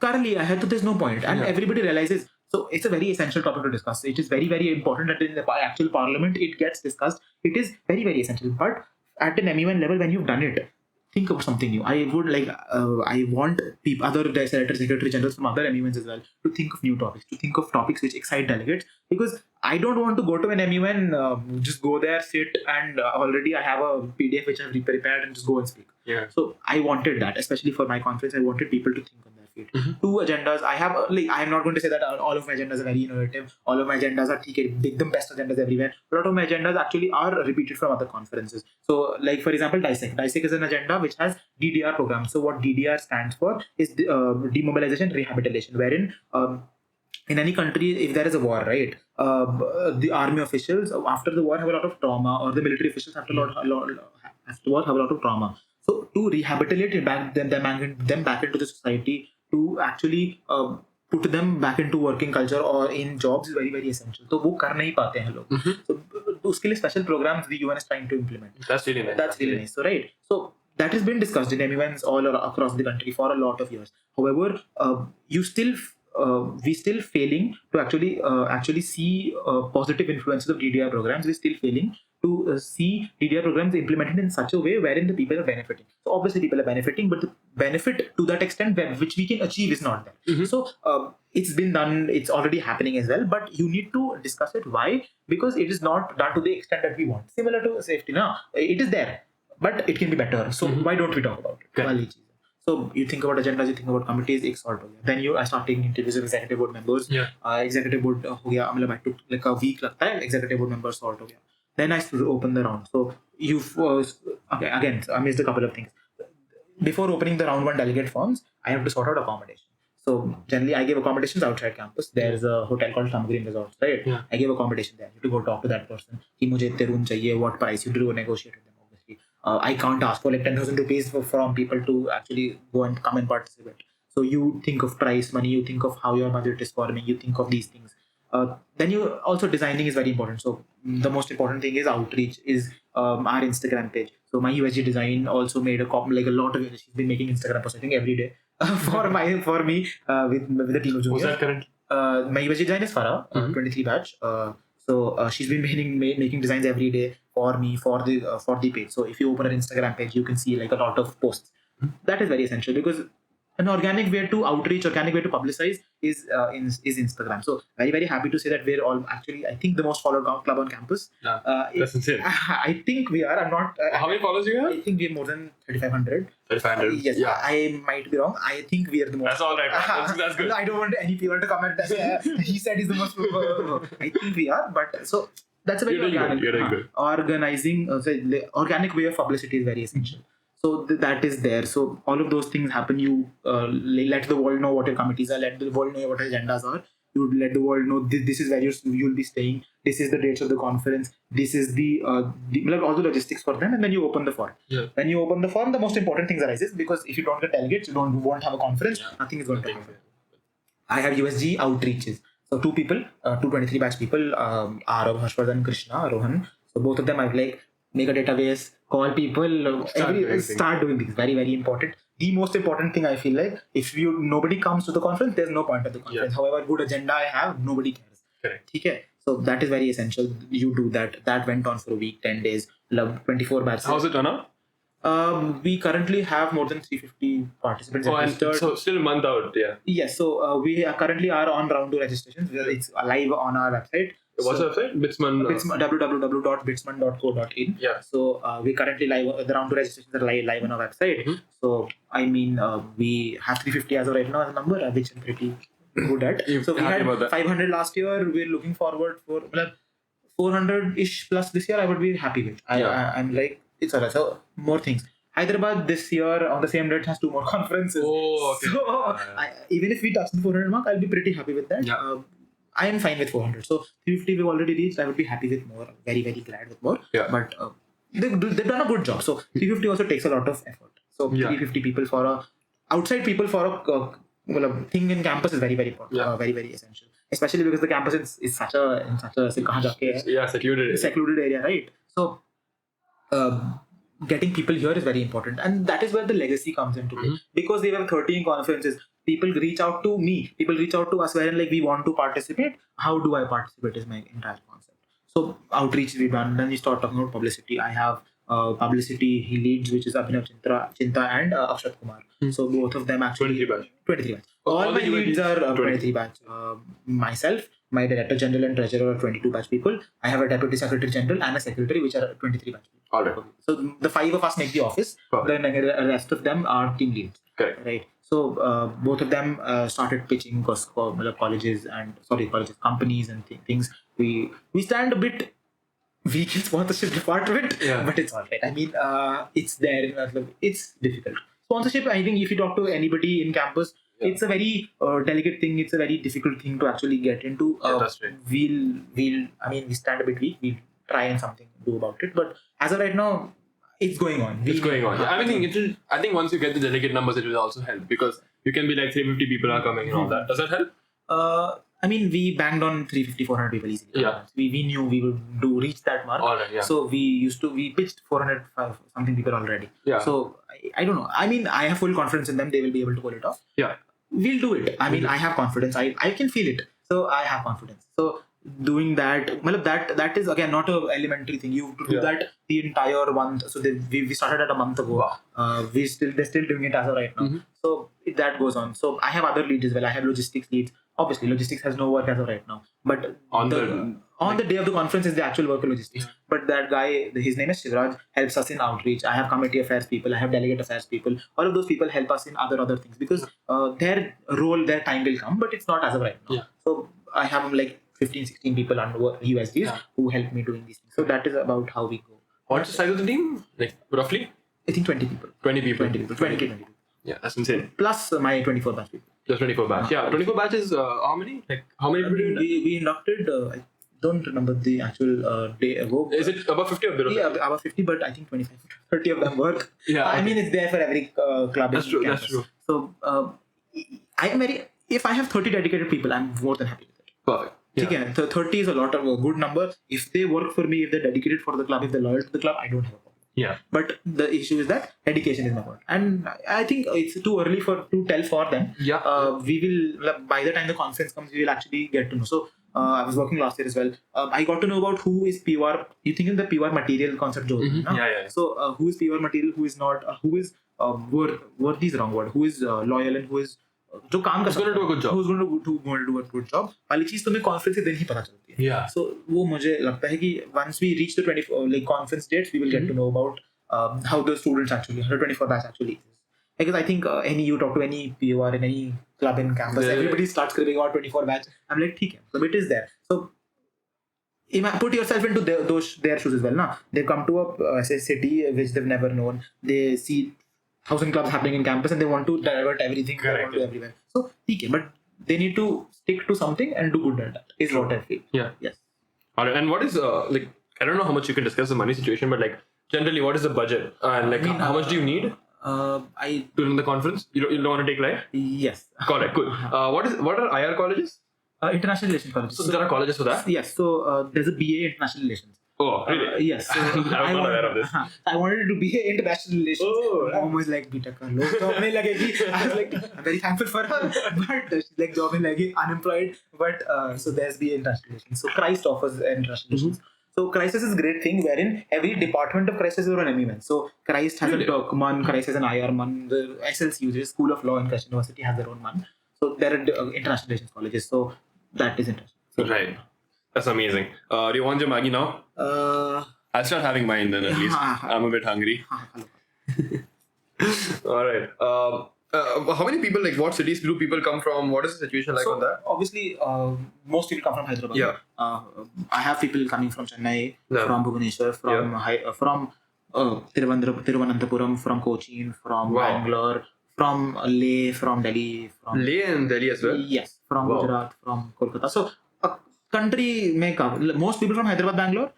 कर लिया है, तो there's no point. And everybody realizes, so it's a very essential topic to discuss. It is very, very important that in the actual parliament it gets discussed. It is very, very essential. But at an MUN level, when you've done it, think of something new. I would like, I want other secretary generals from other MUNs as well to think of new topics, to think of topics which excite delegates, because I don't want to go to an MUN, just go there, sit, and already I have a PDF which I've prepared and just go and speak. Yeah. So I wanted that, especially for my conference. I wanted people to think on their feet. Two agendas. I am not going to say that all of my agendas are very innovative. All of my agendas are the best agendas everywhere. A lot of my agendas actually are repeated from other conferences. So, like for example, DISEC. DISEC is an agenda which has DDR programs. So, what DDR stands for is demobilization rehabilitation, wherein in any country, if there is a war, right, the army officials after the war have a lot of trauma, or the military officials after the war have a lot of trauma. So to rehabilitate them back into the society, to actually put them back into working culture or in jobs is very very essential. So वो कर नहीं पाते हैं लोग. So उसके लिए special programs the UN is trying to implement. That's really nice. That's really nice. So right. So that has been discussed in MUNs all across the country for a lot of years. However, we still failing to actually see positive influences of DDR programs. We're still failing to see DDR programs implemented in such a way wherein the people are benefiting. So obviously people are benefiting, but the benefit to that extent which we can achieve is not there. So it's been done, it's already happening as well, but you need to discuss it. Why? Because it is not done to the extent that we want. Similar to safety now, it is there, but it can be better. So why don't we talk about it? So you think about agendas, you think about committees, एक sort हो गया. Then I start taking interviews with executive board members. Executive board हो गया. मतलब I took like a week लगता है. Executive board members sort हो गया. Then I open the round. So again, I missed a couple of things. Before opening the round 1 delegate forms, I have to sort out accommodation. So generally, I give accommodations outside campus. There's a hotel called Samgreen Resorts, right? I give accommodation there. You have to go talk to that person. कि मुझे इतने room चाहिए. What price? You have to go negotiate with them. I can't ask for like 10,000 rupees from people to actually go and come and participate. So you think of price money, you think of how your budget is forming, you think of these things. Then you also designing is very important. So the most important thing is outreach, is our Instagram page. So my USG design also made a lot of it. She's been making Instagram posts I think every day for me with the team of juniors. Who's that current? My USG design is Farah, 23 batch. So she's been making designs every day for me for the page. So if you open her Instagram page, you can see like a lot of posts. That is very essential because an organic way to outreach, organic way to publicize is Instagram. So very very happy to say that we're all actually, I think, the most followed club on campus. That's insane. I think we are. I'm not. How many followers you have? I think we have more than 3,500. 3,500. Yes. Yeah. I might be wrong. I think we are the most. That's all right. That's good. I don't want any people to comment that he said he's the most. I think we are, but so that's a very organizing. Organic way of publicity is very essential. So that is there. So all of those things happen. You let the world know what your committees are. Let the world know what your agendas are. You let the world know this is where you'll be staying. This is the dates of the conference. This is the all the logistics for them. And then you open the form. When you open the form, the most important things arises, because if you don't get delegates, you won't have a conference. Nothing is going to happen. I have USG outreaches. So 2 people, 223 batch people, Arav, Harshvardhan, Krishna, Rohan. So both of them I've like make a database, call people, start doing things. Very, very important. The most important thing I feel like, if nobody comes to the conference, there's no point at the conference. However good agenda I have, nobody cares. Correct. Okay? So that is very essential. You do that. That went on for a week, 10 days, 24 batches. How's it turn out? We currently have more than 350 participants registered. So still a month out, Yes, so we currently are on round 2 registrations. It's live on our website. What's the website? Bitsman. www.bitsman.co.in. So we currently live. The round 2 registrations are live on our website. So I mean, we have 350 as of right now as a number, which I'm pretty good at. So we had 500 last year. We're looking forward for 400-ish plus this year. I would be happy with. I'm like, it's alright. So more things. Hyderabad this year on the same date has 2 more conferences. Oh, okay. So even if we touch the 400 mark, I'll be pretty happy with that. I am fine with 400. So 350 we've already reached. I would be happy with more. Very, very glad with more. But they've done a good job. So 350 also takes a lot of effort. So 350 people outside people for a thing in campus is very, very important. Very, very essential. Especially because the campus is such a secluded area, right? So getting people here is very important, and that is where the legacy comes into play. Because we have 13 conferences, people reach out to me, people reach out to us wherein like we want to participate. How do I participate is my entire concept. So outreach we've done, then we start talking about publicity. I have publicity he leads, which is Abhinav Chinta and Akshat Kumar. So both of them actually 23 batch. All my leads are 23 batch. Myself, my director general and treasurer are 22 batch people. I have a deputy secretary general and a secretary, which are 23 batch people. All right. So the 5 of us make the office. Then the rest of them are team leads. Correct. Right. So both of them started pitching colleges companies and things. We stand a bit weak in sponsorship department, but it's alright. I mean, it's there. It's difficult. Sponsorship, I think, if you talk to anybody in campus, it's a very delicate thing. It's a very difficult thing to actually get into. That's right. We stand a bit weak. We'll try and something do about it. But as of right now, it's going on. It's going on. I mean, I think once you get the delegate numbers, it will also help because you can be like 350 people are coming and all that. Does that help? I mean, we banged on 350, 400 people easily. Yeah. We knew we would reach that mark. All right, yeah. So we pitched 400 something people already. Yeah. So I don't know. I mean, I have full confidence in them. They will be able to pull it off. Yeah. We'll do it. I mean, I have confidence. I can feel it. So I have confidence. So doing that, that is again not a elementary thing. You have to do that the entire month. So we started at a month ago. Wow. They're still doing it as of right now. Mm-hmm. So that goes on. So I have other leads as well. I have logistics leads. Obviously, logistics has no work as of right now. But on the day of the conference is the actual work of logistics. But that guy, his name is Shivraj, helps us in outreach. I have committee affairs people. I have delegate affairs people. All of those people help us in other things because their time will come, but it's not as of right now. Yeah. So I have like 15, 16 people under USDs who help me doing these things. So that is about how we go. What's the size of the team? Like roughly? I think 20 people. 20 people. 20 people. Yeah, that's insane. Plus my 24 batch people. Just 24 batch. Yeah, 24 batches. How many? Like how many people? We inducted. I don't remember the actual day ago. Is it above 50 or below? Yeah, above 50, but I think 25 to 30 of them work. Yeah. I mean, it's there for every club. That's true. Campus. That's true. So I am if I have 30 dedicated people, I'm more than happy with it. Perfect. Yeah. 30 is a lot of a good number. If they work for me, if they're dedicated for the club, if they're loyal to the club, I don't have a problem. Yeah. But the issue is that dedication is my point. And I think it's too early to tell for them. Yeah. We will, by the time the conference comes, we will actually get to know. So I was working last year as well. I got to know about who is PR. You think in the PR material concept? Mm-hmm. Yeah. So who is PR material, who is not, who is worthy is the wrong word, who is loyal and who is जो काम कर सकता है, who's going to do a good job, वाली चीज तुम्हें conference के दिन ही पता चलती है. Yeah. So वो मुझे लगता है कि once we reach the 24 conference dates, we will get to know about how the students actually, how the 24 batch actually is. Because I think you talk to any POR in any club in campus, everybody starts screaming about 24 batch. I'm like, ठीक है, so it is there. So put yourself into their shoes as well. Na? They come to a city which they've never known. They see 1,000 clubs happening in campus and they want to divert everything. They want to do everywhere. So, okay, but they need to stick to something and do good at that. Is what I feel. Yeah. Yes. All right. And what is like? I don't know how much you can discuss the money situation, but like generally, what is the budget and like how much do you need? To run the conference. You don't want to take live? Yes. Correct. Cool. What are IR colleges? International Relations colleges. So there are colleges for that? Yes. So there's a BA International Relations. Oh, really? Yes. So I was not aware of this. I wanted to be International Relations. Oh, Mom was like, "Beta kar lo, job nahi lagegi." I was like, I'm very thankful for her, but she's like, job nahi lagegi, unemployed. But so there's BA International Relations. So Christ offers International Relations. So Christ is a great thing wherein every department of Christ is an MUN. So Christ has a Doc MUN, Christ has an IR MUN, the SLCU, School of Law in Christ University, has their own MUN. So there are international relations colleges. So that is interesting. So, right. That's amazing. Do you want your Maggie now? I'll start having mine then at least. I'm a bit hungry. All right. How many people, like what cities do people come from? What is the situation like on that? Obviously, most people come from Hyderabad. Yeah. I have people coming from Chennai, from Bhubaneswar, from Thiruvananthapuram, from Cochin, from Bangalore, from Leh, from Delhi. Leh and Delhi as well? Yes, from Gujarat, from Kolkata. So, a country most people from Hyderabad, Bangalore,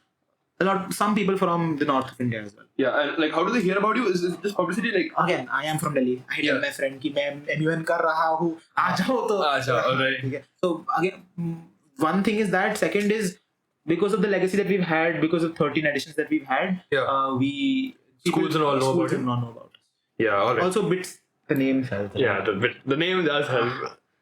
some people from the north of India as well. Yeah, and like how do they hear about you? Is this publicity like? Again, I am from Delhi. I tell my friend कि मैं MUN कर रहा हूँ, आ जाओ तो. Alright. So again, one thing is that. Second is because of the legacy that we've had, because of 13 editions that we've had. Schools and all know about it. Us. Yeah, alright. Also, bits the name helps. Yeah, the name does help.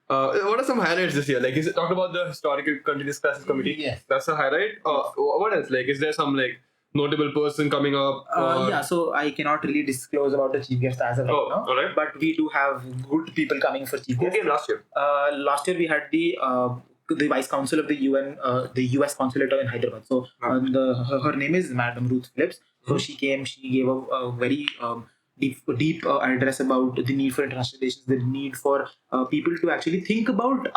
What are some highlights this year? Like, is it talked about the historical continuous classes committee? Yes. That's a highlight. What else? Like, is there some like notable person coming up? Yeah, so I cannot really disclose about the chief guest as of right now. Alright. But we do have good people coming for chief guest. Who came last year? Last year we had the vice consul of the UN, the US consulate in Hyderabad. So her name is Madam Ruth Phillips. So she came. She gave a very deep address about the need for international relations, the need for people to actually think about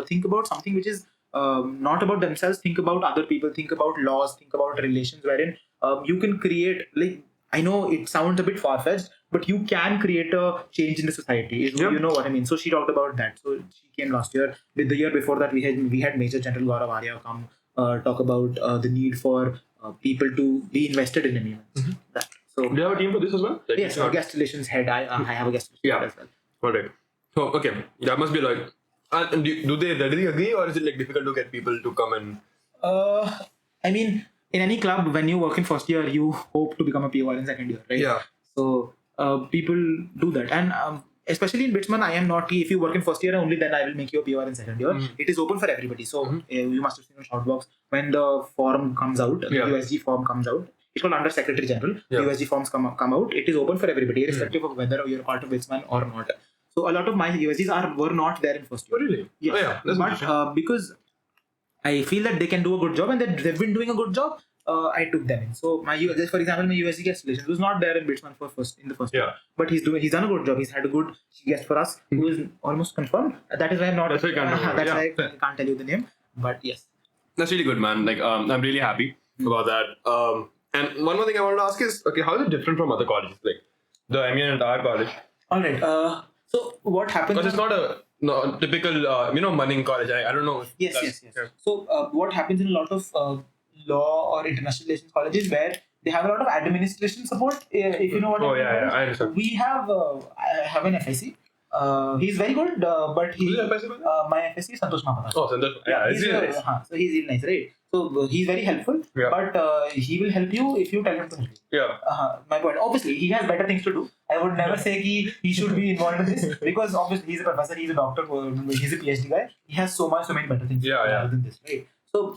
think about something which is not about themselves, think about other people, think about laws, think about relations, wherein you can create, like, I know it sounds a bit far-fetched, but you can create a change in the society. You know what I mean? So she talked about that. So she came last year. With the year before that, we had Major General Gaurav Arya come talk about the need for people to be invested in MUNs. That. So Do you have a team for this as well? Like, yes, guest relations head. I have a guest relations head as well. All right. So, okay. That must be like... And do they readily agree, or is it like difficult to get people to come and... I mean, in any club, when you work in first year, you hope to become a POR in second year, right? Yeah. So people do that, and especially in Bitsman, I am not. If you work in first year, only then I will make you a POR in second year. It is open for everybody. So you must have seen on Shoutbox when the form comes out, the USG form comes out. It's called Under Secretary General. The USG forms come out. It is open for everybody, irrespective of whether you're part of Bitsman or not. So a lot of my USGs were not there in first year. Oh, really? Yes. Oh, yeah. That's But because I feel that they can do a good job and that they've been doing a good job, I took them in. So for example, my USG guest relations was not there in Bitsman in the first year. But he's done a good job. He's had a good guest for us who is almost confirmed. That is why I'm not. That's why I can't tell you the name. But yes. That's really good, man. Like, I'm really happy about that. And one more thing I wanted to ask is, okay, how is it different from other colleges? Like, the MUN and our college? Alright. So what happens? Because it's not a typical, Munning college. I don't know. Yes. Yeah. So what happens in a lot of law or international relations colleges where they have a lot of administration support, if you know what I mean. I understand. We have I have an FIC. He's very good, but Who's your FIC? My FIC is Santosh Mahapatar. Oh, Santosh. Yeah, he's really nice. So he's really nice, right? So he's very helpful, but he will help you if you tell him to help you. Yeah. My point. Obviously, he has better things to do. I would never say he should be involved in this because obviously he's a professor, he's a doctor, he's a PhD guy. He has so many better things rather than this, right? So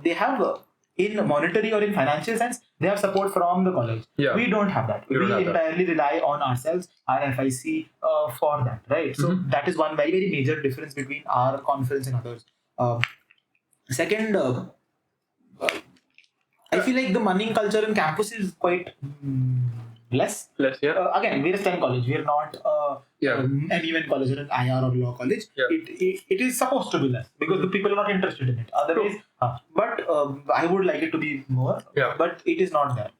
they have in monetary or in financial sense, they have support from the college. Yeah. We don't have that. We entirely rely on ourselves, our FIC for that, right? So that is one very, very major difference between our conference and others. Second, I feel like the money culture in campus is quite less. Again, we're a STEM college. We're not MUN college or an IR or law college. It is supposed to be less because the people are not interested in it. Otherwise, but I would like it to be more. But it is not there.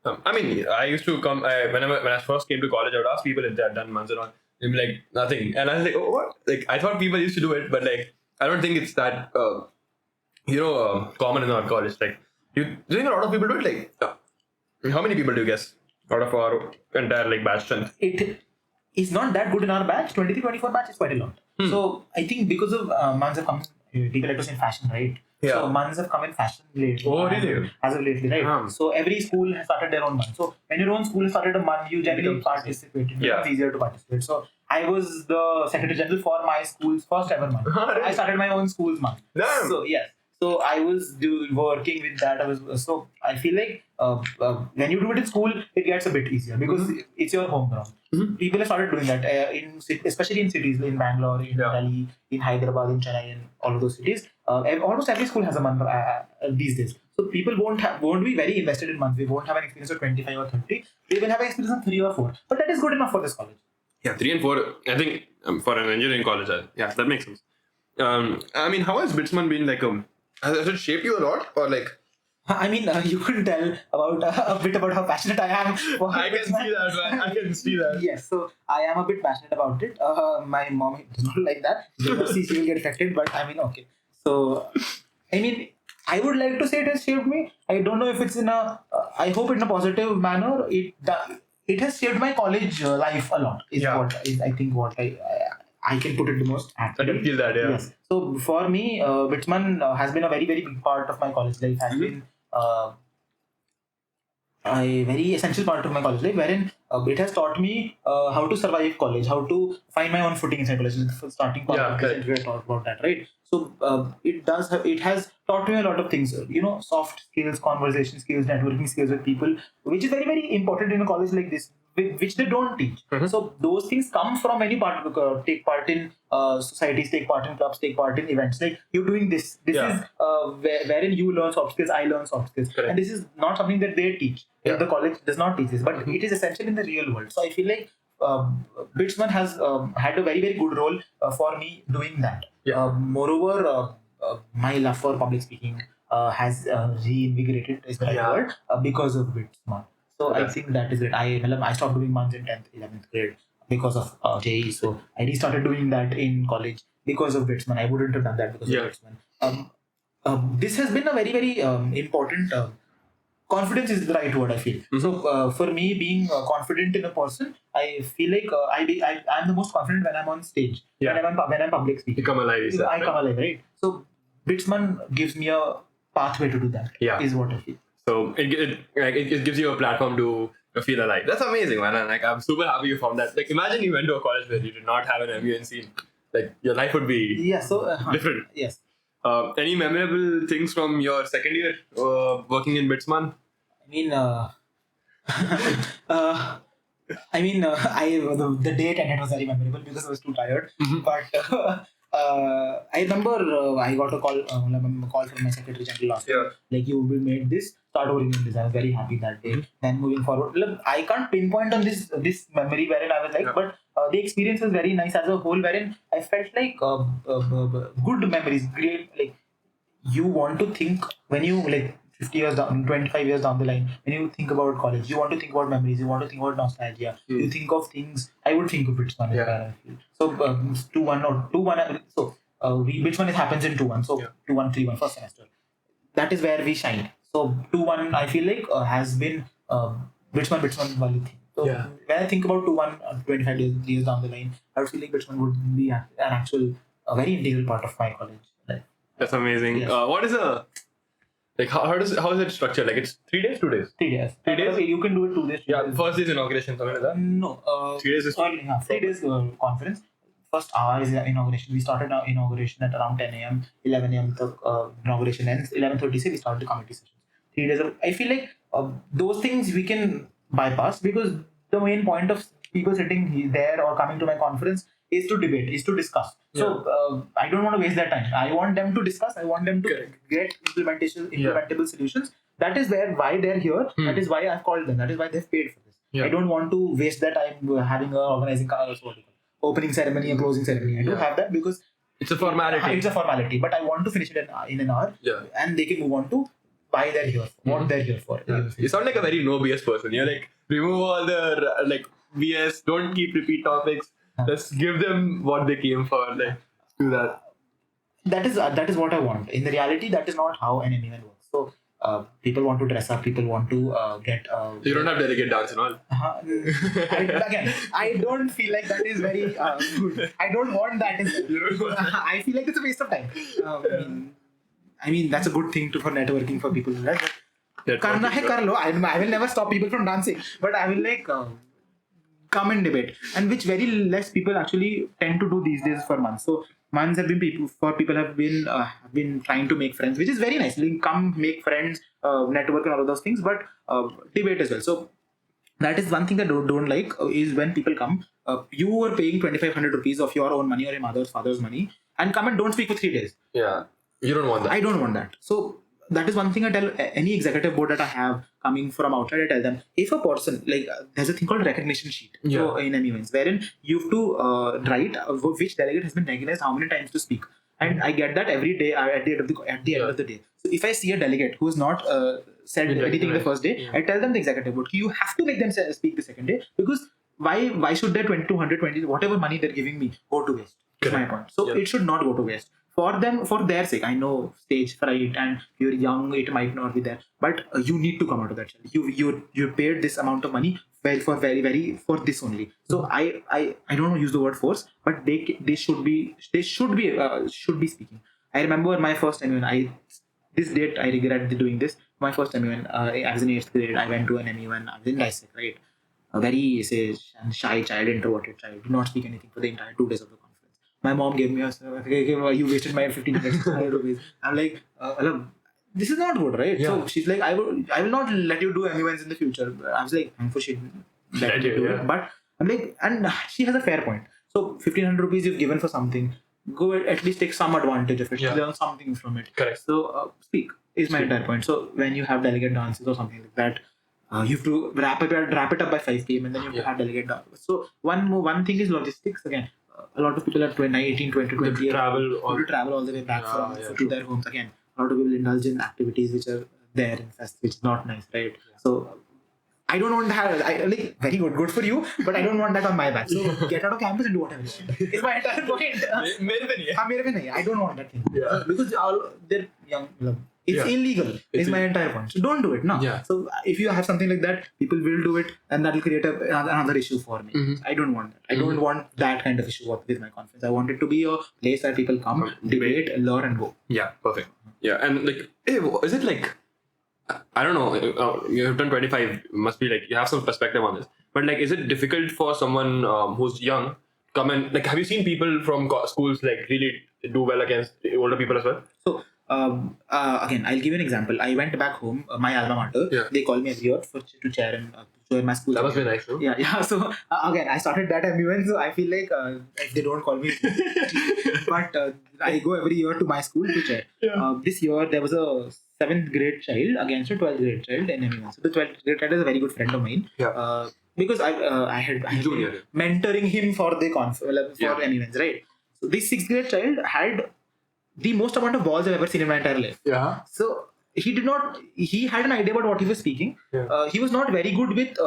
I mean, I used to come when I first came to college. I would ask people if they had done MUNs and all. They'd be like, nothing, and I was like, oh, what? Like, I thought people used to do it, but like, I don't think it's that common in our college. Like, you think a lot of people do it. Like, how many people do you guess out of our entire like batch strength? It is not that good in our batch. 23-24 batch is quite a lot. So I think because of MUNs have come, people like to say fashion, right? So MUNs have come in fashion lately. Oh, really? As of lately, right? So every school has started their own MUN. So when your own school has started a MUN, you generally participate. It's easier to participate. So I was the Secretary General for my school's first ever MUN. Really? I started my own school's MUN. Damn. So yes. So I was working with that. I feel like when you do it in school, it gets a bit easier because it's your home ground. People have started doing that, especially in cities, in Bangalore, in Delhi, in Hyderabad, in Chennai, and all of those cities. Almost every school has a MUN these days. So people won't be very invested in MUNs. They won't have an experience of 25 or 30. They will have an experience of 3 or 4. But that is good enough for this college. Yeah, 3 and 4. I think for an engineering college, that makes sense. I mean, how has Bitsman been like has it shaped you a lot, or like? I mean, you couldn't tell about a bit about how passionate I am. I can see that, man. I can see that. Yes, so I am a bit passionate about it. My mom does not like that. She will get affected, but I mean, okay. So, I mean, I would like to say it has shaped me. I don't know if it's I hope in a positive manner. It has shaped my college life a lot. I think what I can put it the most accurately. I can feel that, Yes. So for me, Bitsman has been a very, very big part of my college life. Has been a very essential part of my college life, wherein it has taught me how to survive college, how to find my own footing inside college. Starting part of we talked about that, right? So it has taught me a lot of things. Soft skills, conversation skills, networking skills with people, which is very, very important in a college like this, which they don't teach. So those things come from any part. Take part in societies, take part in clubs, take part in events. Like you're doing this. This is wherein you learn soft skills, I learn soft skills, and this is not something that they teach. The college does not teach this, but it is essential in the real world. So I feel like Bitsman has had a very good role for me doing that. Moreover, my love for public speaking has reinvigorated, is the right word, because of Bitsman. So I think that is it. I stopped doing MUNs in 10th, 11th grade because of JE. So I restarted doing that in college because of Bitsman. I wouldn't have done that because of Bitsman. This has been a very important. Confidence is the right word, I feel. So for me, being confident in a person, I feel like I'm the most confident when I'm on stage. When I'm public speaking. You come alive. I come alive, right? So Bitsman gives me a pathway to do that. Is what I feel. So it gives you a platform to feel alive. That's amazing, man. And like I'm super happy you found that. Like imagine you went to a college where you did not have an MUN scene. Like your life would be different. Yes. Any memorable things from your second year working in Bitsman? The date ended was very memorable because I was too tired. But I remember I got a call from my secretary general last year. Like, you will made this, start working on this. I was very happy that day. Then moving forward, look, I can't pinpoint on this memory wherein I was like, but the experience was very nice as a whole, wherein I felt like good memories, great. Like, you want to think when you 50 years down, 25 years down the line, when you think about college, you want to think about memories, you want to think about nostalgia, you think of things. I would think of Bitsman. So 2-1 or 2-1. So Bitsman happens in 2-1. So 2-1, 3-1 first semester. That is where we shine. So 2-1, I feel like has been Bitsman Wali thing. So when I think about 2-1, 25 years down the line, I would feel like Bitsman would be an actual, a very integral part of my college life. That's amazing. Yes. What is how is it structured? Like it's 3 days, 2 days? 3 days. 3 days? You can do it 2 days. First day is inauguration. No. 3 days is... 3 days conference. First hour is inauguration. We started our inauguration at around 10 a.m. 11 a.m. The inauguration ends. 11:30 we started the committee sessions. 3 days. I feel like those things we can bypass because the main point of people sitting there or coming to my conference is to debate, is to discuss. So I don't want to waste their time. I want them to discuss. I want them to get implementable solutions. That is why they're here. That is why I've called them. That is why they've paid for this. I don't want to waste their time having organizing opening ceremony and closing ceremony. I don't have that because it's a formality. It's a formality, but I want to finish it in an hour. And they can move on to why they're here, what they're here for. You sound like a very no BS person. You're like, remove all the BS. Don't keep repeat topics. Let's give them what they came for. Like, do that. That is what I want. In the reality, that is not how an MUN works. So people want to dress up. People want to get. You don't have delegate dance and all. I don't feel like that is very good. I don't want that. I feel like it's a waste of time. I mean that's a good thing for networking for people. Right? I will never stop people from dancing, but I will come and debate, and which very less people actually tend to do these days for MUNs. So MUNs have been people have been trying to make friends, which is very nice. Come make friends, network and all of those things, but debate as well. So that is one thing that I don't like is when people come. You are paying 2,500 rupees of your own money or your mother's father's money, and come and don't speak for 3 days. Yeah, you don't want that. I don't want that. So that is one thing I tell any executive board that I have coming from outside. I tell them, if a person, there's a thing called recognition sheet so in MUNs, wherein you have to write which delegate has been recognized how many times to speak. And I get that every day at the end of the day. So if I see a delegate who has not said anything the first day, I tell them the executive board, you have to make them speak the second day, because why should their 220, whatever money they're giving me, go to waste? That's my point. So it should not go to waste. For their sake. I know stage fright and you're young, it might not be there, but you need to come out of that. You paid this amount of money for this only. So I don't want to use the word force, but they should be speaking. I remember my first MUN. This date I regret doing this. My first MUN. I was in 8th grade. I went to an MUN. I was in dissect, right? A very shy child, introverted child. Did not speak anything for the entire 2 days of the conference. My mom gave me you wasted my 15 minutes. I'm like, this is not good, right? So she's like, I will not let you do MUNs in the future. I was like, thankful she let me do it. But I'm like, and she has a fair point. So 1,500 rupees you've given for something, go at least take some advantage of it, learn something from it. Correct. So speak is my entire point. So when you have delegate dances or something like that, you have to wrap it up by 5 p.m. and then you have to have delegate dances. So one thing is logistics again. A lot of people are 18, 20, 20 years to travel all the way back to their homes. Again, a lot of people indulge in activities which are there in fest, which is not nice, right? So I don't want to have, very good for you, but I don't want that on my back. So get out of campus and do whatever you want. It's my entire point. I don't want that thing. Because they're young. It's illegal. It's my entire point. So don't do it. No. So if you have something like that, people will do it, and that will create another issue for me. I don't want that. I don't want that kind of issue with my conference. I want it to be a place where people come, debate, learn, and go. Yeah, perfect. Yeah, and is it like, I don't know, you've done 25, must be like, you have some perspective on this. But like, is it difficult for someone who's young come and, like, have you seen people from schools like really do well against older people as well? So, again, I'll give you an example. I went back home, my alma mater, they call me every year to chair my school. That must be nice, no? Yeah. So, again, I started that MUN, so I feel like if they don't call me, but I go every year to my school to chair. This year, there was a 7th grade child against a 12th grade child in MUN. So, the 12th grade child is a very good friend of mine. Because I had been mentoring him for the MUNs, right? So, this 6th grade child had the most amount of balls I've ever seen in my entire life. So he had an idea about what he was speaking. He was not very good with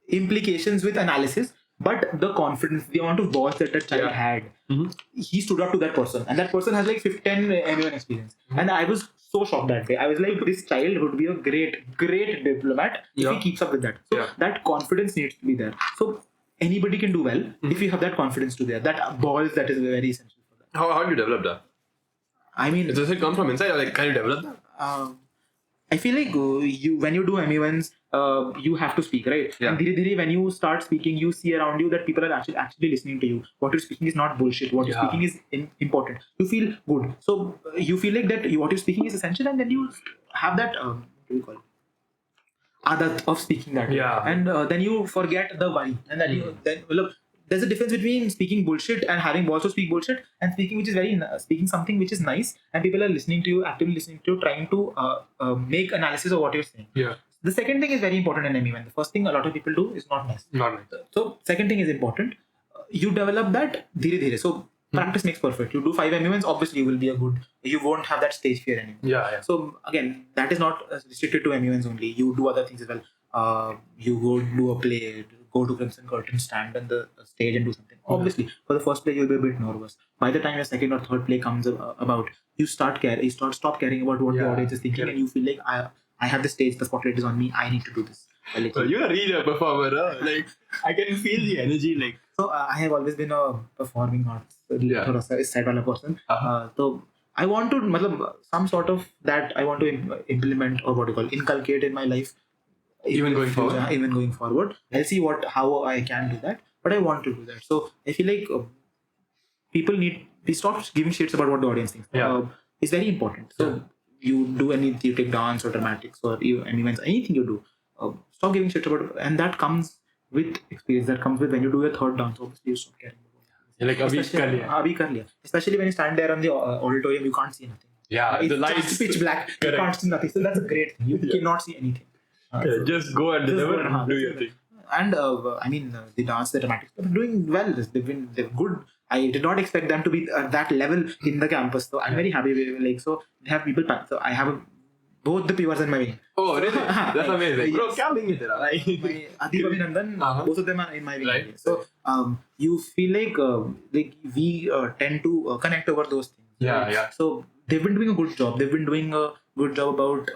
implications with analysis, but the confidence, the amount of balls that child had, he stood up to that person. And that person has like 10 MUN experience. And I was so shocked that day. I was like, this child would be a great diplomat if he keeps up with that. So that confidence needs to be there. So anybody can do well if you have that confidence to there. That balls, that is very essential. How do you develop that? I mean, does it come from inside, or like, can you develop that? I feel like when you do MUNs, you have to speak, right? And when you start speaking, you see around you that people are actually listening to you. What you're speaking is not bullshit. What you're speaking is important. You feel good. So you feel like that what you're speaking is essential, and then you have that what do you call it? Adat of speaking that. And then you forget the worry, and then look. There's a difference between speaking bullshit and having balls to speak bullshit, and speaking speaking something which is nice, and people are listening to you, actively listening to you, trying to make analysis of what you're saying. The second thing is very important in MUN. The first thing a lot of people do is not nice. So second thing is important. You develop that dhire. So practice makes perfect. You do 5 MUNs, obviously you will be you won't have that stage fear anymore. So again, that is not restricted to MUNs only. You do other things as well. You go do a play, go to Crimson Curtain, stand on the stage and do something. Obviously, for the first play, you'll be a bit nervous. By the time your second or third play comes about, you stop caring about what the audience is thinking, and you feel like, I have the stage, the spotlight is on me, I need to do this. So you're really a performer, huh? Like, I can feel the energy. Like, so I have always been a performing arts side person. So I want to, some sort of that I want to implement, or what you call, inculcate in my life. Even going forward, I'll see how I can do that, but I want to do that. So I feel like we stop giving shits about what the audience thinks. It's very important. So you take dance or dramatics or events, anything you do, stop giving shits about it. And that comes with experience. That comes with when you do your third dance. Obviously, you stop caring about it. Like especially when you stand there on the auditorium, you can't see nothing. The lights pitch black. You can't see nothing. So that's a great thing. You cannot see anything. Just go and deliver and do your thing. And the dance, the dramatics, they're doing well. They're good. I did not expect them to be at that level in the campus. So I'm very happy. So they have people. So I have both the PRs in my wing. Oh, really? That's amazing. Bro, kya wing is tera? Adib Abhinandan, both of them are in my wing. So you feel like we tend to connect over those things. So they've been doing a good job. They've been doing a good job about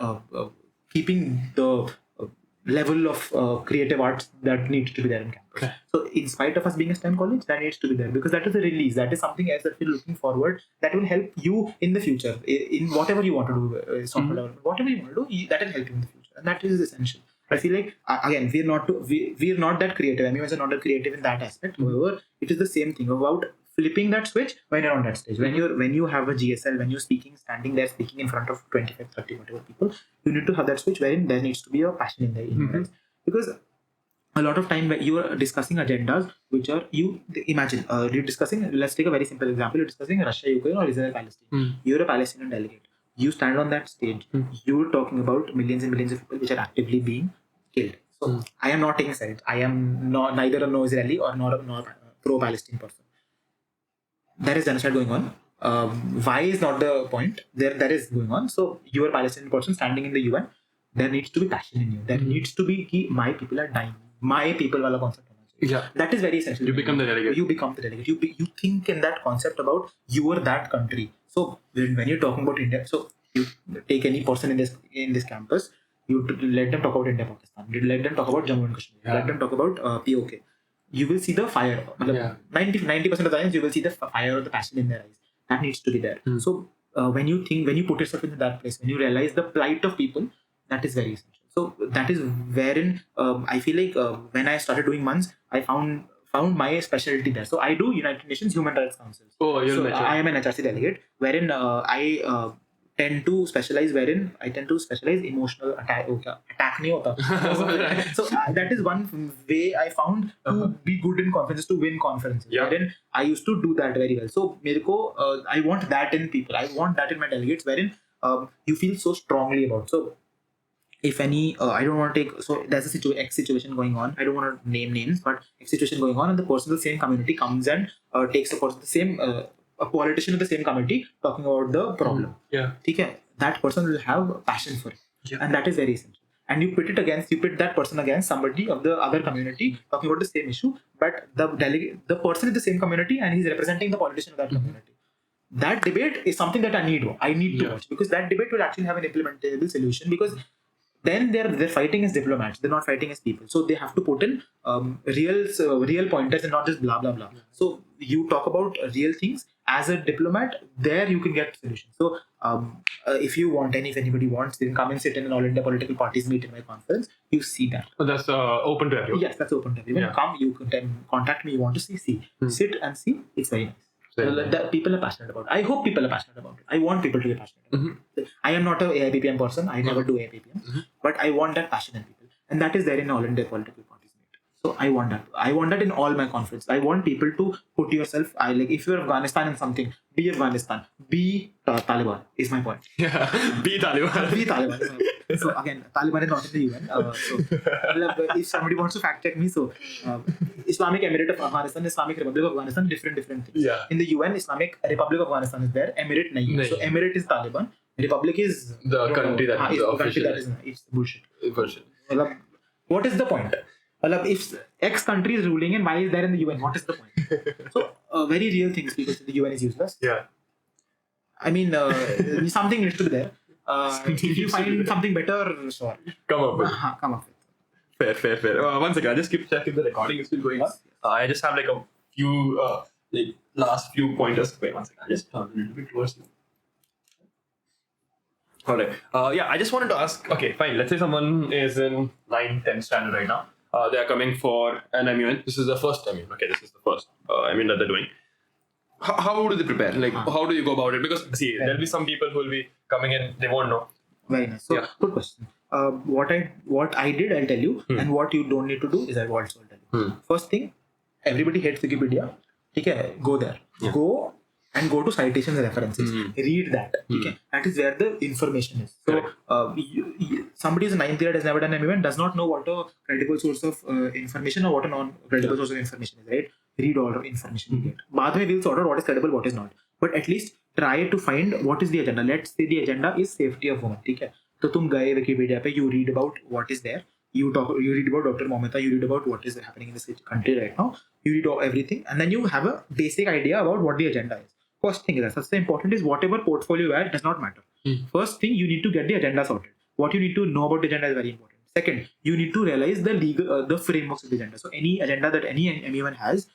keeping the level of creative arts that needs to be there in campus. So in spite of us being a STEM college, that needs to be there, because that is a release. That is something else that we're looking forward, that will help you in the future, in whatever you want to do, software development, whatever you want to do, that will help you in the future. And that is essential. I feel like, again, we're not that creative. MUNs are not that creative in that aspect. However, it is the same thing about flipping that switch when you're on that stage. When you have a GSL, when you're standing there speaking in front of 25, 30, whatever people, you need to have that switch wherein there needs to be a passion in the because a lot of time where you are discussing agendas which are imagine you're discussing, let's take a very simple example, you're discussing Russia, Ukraine or Israel, Palestine. You're a Palestinian delegate, you stand on that stage, you're talking about millions and millions of people which are actively being killed. So I am not taking sides, I am neither a no Israeli or nor a pro Palestine person. There is genocide going on. Why is not the point. There is going on. So you are a Palestinian person standing in the UN. There needs to be passion in you. There needs to be ki my people are dying. My people wala concept hona chahiye. Yeah. That is very essential. You become the delegate. You become the delegate. You think in that concept about you are that country. So when you're talking about India, so you take any person in this campus, you let them talk about India, Pakistan. You let them talk about Jammu and Kashmir. Let them talk about POK. You will see the fire. 90% of the times you will see the fire or the passion in their eyes. That needs to be there. So when you put yourself into that place, when you realize the plight of people, that is very essential. So that is wherein I feel like when I started doing MUNs, I found my specialty there. So I do United Nations Human Rights Council. Oh, you're so I am an HRC delegate, wherein I tend to specialize emotional attack nahi hota. So that is one way I found to be good in conferences, to win conferences. Wherein I used to do that very well. So I want that in people. I want that in my delegates, wherein you feel so strongly about. So if any, I don't want to take. So there's a X situation going on. I don't want to name names, but X situation going on, and the person of the same community comes and takes a person the same. A politician of the same committee talking about the problem. Okay? That person will have passion for it, and that is very essential. And you pit that person against somebody of the other community talking about the same issue, but the person is the same community and he's representing the politician of that community. That debate is something that I need to watch, because that debate will actually have an implementable solution, because then they're fighting as diplomats, they're not fighting as people, so they have to put in real pointers and not just blah blah blah. So you talk about real things as a diplomat, there you can get solutions. So if you want, and if anybody wants, then come and sit in an all India political parties meet in my conference. You see that. So that's open to everyone. Yes, that's open to everyone. Come, you can contact me. You want to see, sit and see. It's very nice. That people are passionate about it. I hope people are passionate about it. I want people to be passionate about it. I am not a AIPPM person. I never do AIPPM. But I want that passion in people. And that is there in all India political parties. So I want that. I want that in all my conferences. I want people to put yourself, if you're Afghanistan in something, be Afghanistan. Be Taliban is my point. Be Taliban. Be Taliban. So again, Taliban is not in the UN. So if somebody wants to fact check me, so Islamic Emirate of Afghanistan, Islamic Republic of Afghanistan, different things. In the UN, Islamic Republic of Afghanistan is there. Emirate nahi. So Emirate is Taliban. Republic is the country that is the official. It's bullshit. What is the point? If X country is ruling and why is there in the UN? What is the point? So very real things, because the UN is useless. I mean, something needs to be there. If you find something better, sure. Come up with it. Fair. One second, I just keep checking if the recording is still going on. I just have a few last few pointers. Wait, one second. I just turn a little bit towards you. Alright. I just wanted to ask. Okay, fine. Let's say someone is in 9th, 10th standard right now. They are coming for an MUN. This is the first MUN. Okay, this is the first MUN that they're doing. How do they prepare? How do you go about it? Because there'll be some people who will be coming in, they won't know. Very nice. So, good question. What I did, I'll tell you, and what you don't need to do is I will also tell you. First thing, everybody hates Wikipedia. Okay, go there. Go to citations and references. Read that. Okay, that is where the information is. So somebody who's in 9th grade has never done MUN, does not know what a credible source of information or what a non-credible source of information is. Right? Read all the information you get. Baad mein we'll sort out what is credible, what is not. But at least try to find what is the agenda. Let's say the agenda is safety of women. Okay, so tum gaye Wikipedia pe, you read about what is there. You read about Dr. Momita, you read about what is happening in this country right now. You read everything, and then you have a basic idea about what the agenda is. First thing is that's important is whatever portfolio you add does not matter. First thing, you need to get the agenda sorted. What you need to know about the agenda is very important. Second, you need to realize the legal the frameworks of the agenda. So any agenda that any MUN has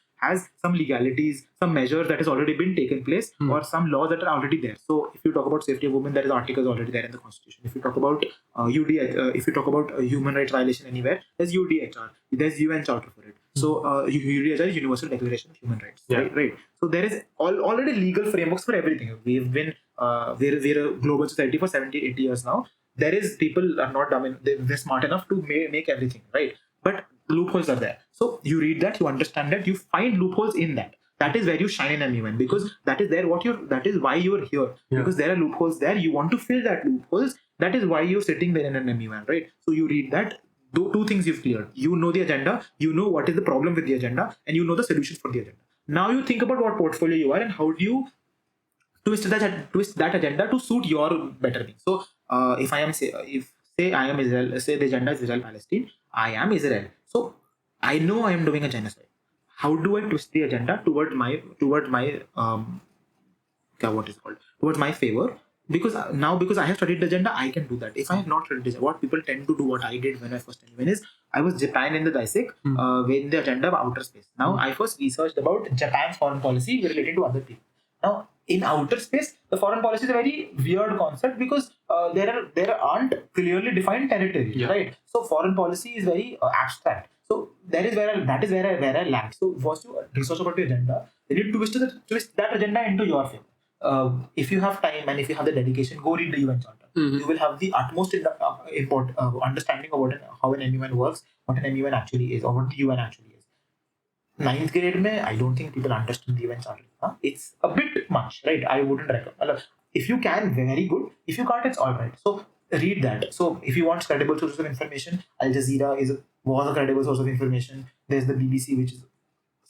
some legalities, some measures that has already been taken place, or some laws that are already there. So if you talk about safety of women, there is articles already there in the constitution. If you talk about if you talk about human rights violation anywhere, there's UDHR, there's UN charter for it. So UDHR is Universal Declaration of Human Rights. Right. So there is already legal frameworks for everything. We've been we're a global society for 70, 80 years now. There is people are not dumb. They're smart enough to make everything right. But loopholes are there. So you read that, you understand that, you find loopholes in that. That is where you shine in a MUN, because that is there that is why you're here. Yeah. Because there are loopholes there, you want to fill that loopholes. That is why you're sitting there in an MUN, right? So you read that. Two things you've cleared. You know the agenda, you know what is the problem with the agenda, and you know the solutions for the agenda. Now you think about what portfolio you are and how do you twist that agenda to suit your better thing. So if I am Israel, say the agenda is Israel Palestine, I am Israel. So I know I am doing a genocide. How do I twist the agenda towards my towards my favor? Because because I have studied the agenda, I can do that. If I have not studied the agenda, what people tend to do, what I did when I first went is, I was Japan in the DISEC with the agenda of outer space. Now I first researched about Japan's foreign policy related to other people. Now in outer space, the foreign policy is a very weird concept because there aren't clearly defined territories, right? So foreign policy is very abstract. So that is where I lack. So first you research about the agenda, then you twist that agenda into your favor. If you have time and if you have the dedication, go read the UN Charter. You will have the utmost understanding of how an MUN works, what an MUN actually is, or what the UN actually is. 9th grade, I don't think people understand the UN Charter. It's a bit much, right? I wouldn't recommend. If you can, very good. If you can't, it's all right. So read that. So if you want credible sources of information, Al Jazeera was a credible source of information. There's the BBC, which is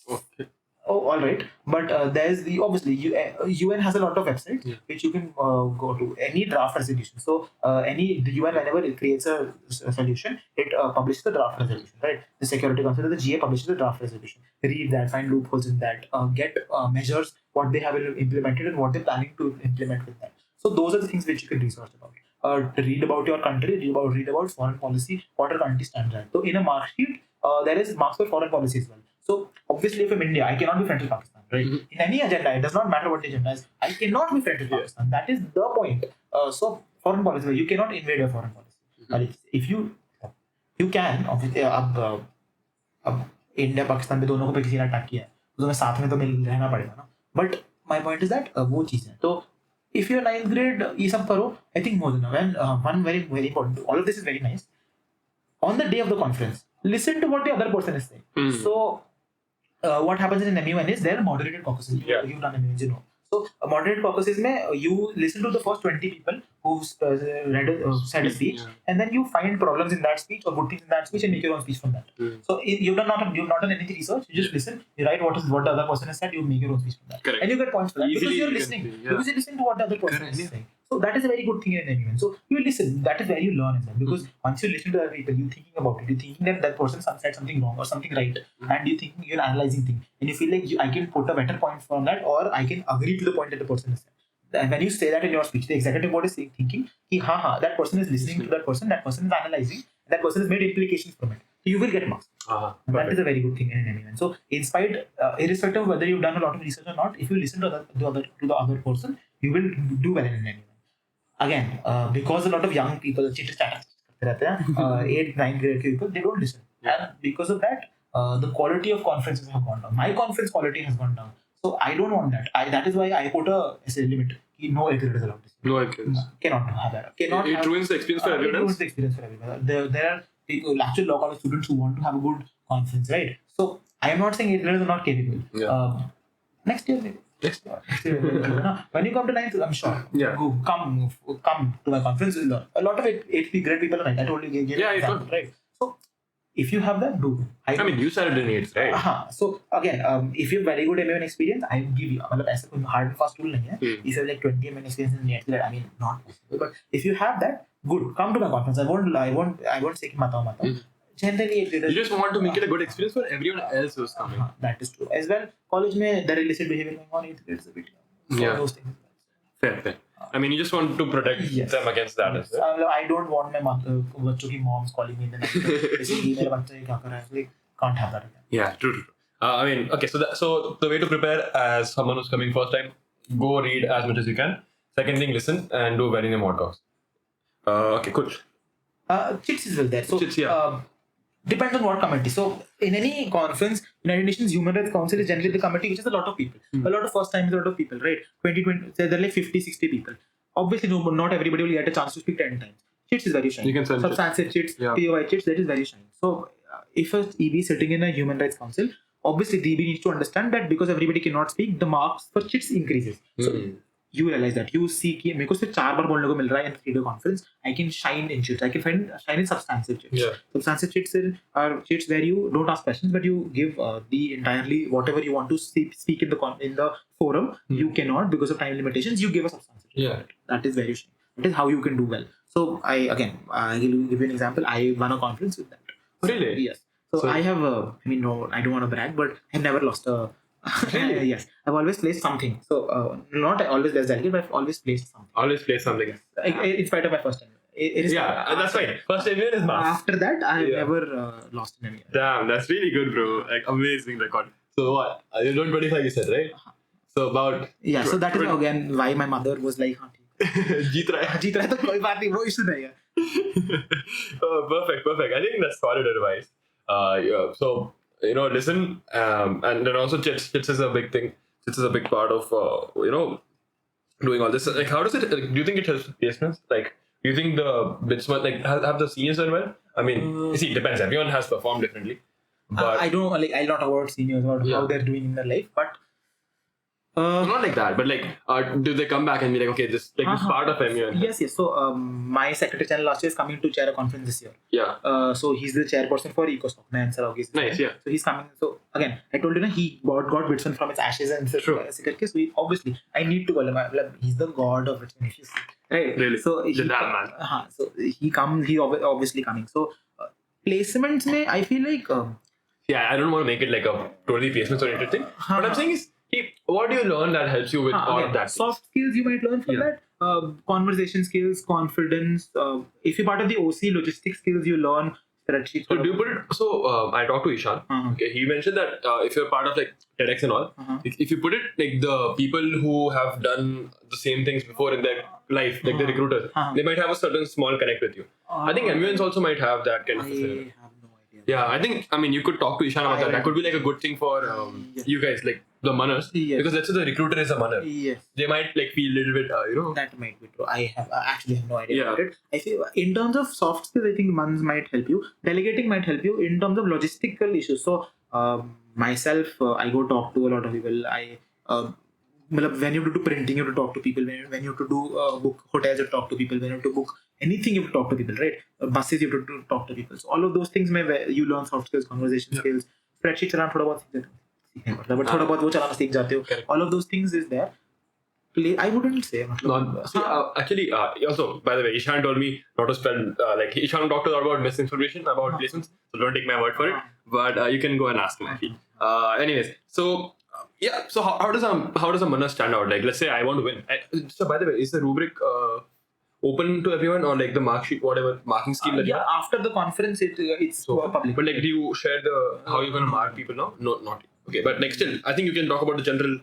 Okay. Oh, all right. But there's obviously UN has a lot of websites which you can go to. Any draft resolution. So the UN, whenever it creates a solution, it publishes the draft resolution, right? The Security Council, the GA publishes the draft resolution. Read that, find loopholes in that, get measures, what they have implemented and what they're planning to implement with that. So those are the things which you can research about. Read about your country, read about foreign policy, what our country stands at. So in a mark sheet, there is marks for foreign policy as well. So obviously, if I'm India, I cannot be friends with Pakistan, right? In any agenda, it does not matter what the agenda is. I cannot be friends with Pakistan. That is the point. So foreign policy, you cannot invade your foreign policy. If you can, obviously, अब India Pakistan पे दोनों को पे किसी ने attack किया है तो तुम्हें साथ में तो रहना पड़ेगा ना. But my point is that वो चीज़ है. तो if you're 9th grade, ये सब करो. I think more than enough. And one very very important. All of this is very nice. On the day of the conference, listen to what the other person is saying. So what happens in an MUN is there are moderated caucuses. You've done MUNs, you know. So moderated caucuses you listen to the first 20 people who said a speech, and then you find problems in that speech or good things in that speech and make your own speech from that. So you've not done any research. You just listen. You write what the other person has said. You make your own speech from that. Correct. And you get points for that because you're listening. Because you're listening to what the other person is saying. So that is a very good thing in an MUN. So you listen. That is where you learn as well. Because once you listen to other people, you're thinking about it. You're thinking that that person said something wrong or something right, and you're analyzing things, and you feel like I can put a better point from that, or I can agree to the point that the person has said. And when you say that in your speech, the executive board is thinking, that person is listening to that person is analyzing, that person has made implications from it. So you will get marks. That is a very good thing in an MUN. So irrespective of whether you've done a lot of research or not, if you listen to the other person, you will do well in an MUN. Again, because a lot of young people, 8th, 9th grade people, they don't listen. And because of that, the quality of conferences have gone down. My conference quality has gone down. So I don't want that. That is why I put a limit. No 8th grade is allowed. No 8th grade. Cannot have that. It ruins the experience for everyone. It ruins the experience for everyone. There are actual law college students who want to have a good conference, right? So I am not saying 8th grade is not capable. Next year, maybe. When you come to 9th, I'm sure. Come to my conference. A lot of 8th grade people are 9th. I told you. Right. So if you have that, do. I mean, you started in 8th, right? So again, if you have very good MUN experience, I will give you. ऐसा कोई hard and fast rule नहीं है. If you have like 20 MUN experience in 8th grade, I mean, not possible. But if you have that, good. Come to my conference. I won't say कि mata. Generally, you just want to make it a good experience for everyone else who's coming. That is true. As well, college में there is illicit behavior going on. 8th grade is a bit. Those things. Fair. I mean, you just want to protect them against that. Yes. I don't want my बच्चों की moms calling me in the night. Basically, मेरा बच्चा ये क्या कर रहा है? Can't have that again. Yeah, true. I mean, okay. So the way to prepare as someone who's coming first time, go read as much as you can. Second thing, listen and do well in your mock talks. Okay, cool. Chits is well there. So Chits, depends on what committee. So in any conference, United Nations Human Rights Council is generally the committee which is a lot of people. A lot of first time is a lot of people, right? 2020, there are like 50, 60 people. Obviously, not everybody will get a chance to speak 10 times. Chits is very shiny. You can send substantive chits, POI chits, that is very shiny. So if a EB is sitting in a human rights council, obviously the EB needs to understand that because everybody cannot speak, the marks for chits increases. So you realize that you see कि मेरे को सिर्फ 4 बार बोलने को मिल रहा है in video conference. I can shine in chits. I can shine in substantive chits. Substantive chits are chits where you don't ask questions, but you give the entirely whatever you want to speak in the forum. You cannot because of time limitations. You give a substantive chit. That is very shame. That is how you can do well. So I will give you an example. I won a conference with that. Really? Yes. So I have no, I don't want to brag, but I've never lost a. Yes, I've always placed something. So not always best delegate, but I've always placed something. Always place something. In spite of my first time. It is That's fine. First MUN is mass. After that, I've never lost an MUN. Damn, that's really good, bro. Like amazing record. So what? You're doing 25, you said, right? So about. Yeah. So that is again why my mother was like, जीत रहा है तो कोई बात नहीं, वो issue नहीं है. Perfect. I think that's solid advice. So listen, and then also chits is a big thing. Chits is a big part of doing all this. Like, how does it? Do you think it helps with placements? Like, do you think the bitsman have the seniors done well? I mean, see, it depends. Everyone has performed differently. But I don't like. I'll not award seniors about how they're doing in their life, but. Not like that, but like, do they come back and be like, okay, this part of MUN? Yes. So my secretary channel last year is coming to chair a conference this year. Yeah. So he's the chairperson for EcoStock. Nice. Yeah. So he's coming. So again, I told you, he got Bitson from its ashes and so obviously I need to call him. He's the god of Bitson. If you see, right? Really? So man. So he comes. He obviously coming. So placements, I feel like. Yeah, I don't want to make it like a totally placements oriented thing. What I'm saying is, what do you learn that helps you with all of that? Soft skills you might learn from that. Conversation skills, confidence. If you're part of the OC, logistics skills you learn. Spreadsheets. So do you put it? So I talked to Ishan. Okay, he mentioned that if you're part of like TEDx and all, if you put it like the people who have done the same things before in their life, like the recruiters, they might have a certain small connect with you. I think MUNs also might have that kind of facility. I have no idea. Yeah, I mean, you could talk to Ishan about that. That could be like a good thing for you guys, like the munners. Yes. Because let's say the recruiter is a munner. Yes. They might like feel a little bit, That might be true. I actually have no idea Yeah. about it. I feel in terms of soft skills, I think MUNs might help you. Delegating might help you in terms of logistical issues. So myself, I go talk to a lot of people. When you have to do printing, you have to talk to people. When you have to do book hotels, you have to talk to people. When you have to book anything, you have to talk to people, right? Buses, you have to talk to people. So all of those things, you learn soft skills, conversation skills, spreadsheets around थोड़ा बहुत सीख जाते हो. But थोड़ा बहुत वो चलाना सीख जाते हो. All of those things is there. I wouldn't say. Actually, also, by the way, Ishan told me not to spell, Ishan talked a lot about misinformation about placements, so don't take my word for it, but you can go and ask him, I feel. Anyways, so, so how does a munner stand out? Like, let's say I want to win. So, by the way, is the rubric open to everyone, or like the mark sheet, whatever marking scheme that you have? After the conference, it's public. But like, do you share how you're going to mark people now? No, not yet. Okay, but like still, I think you can talk about the general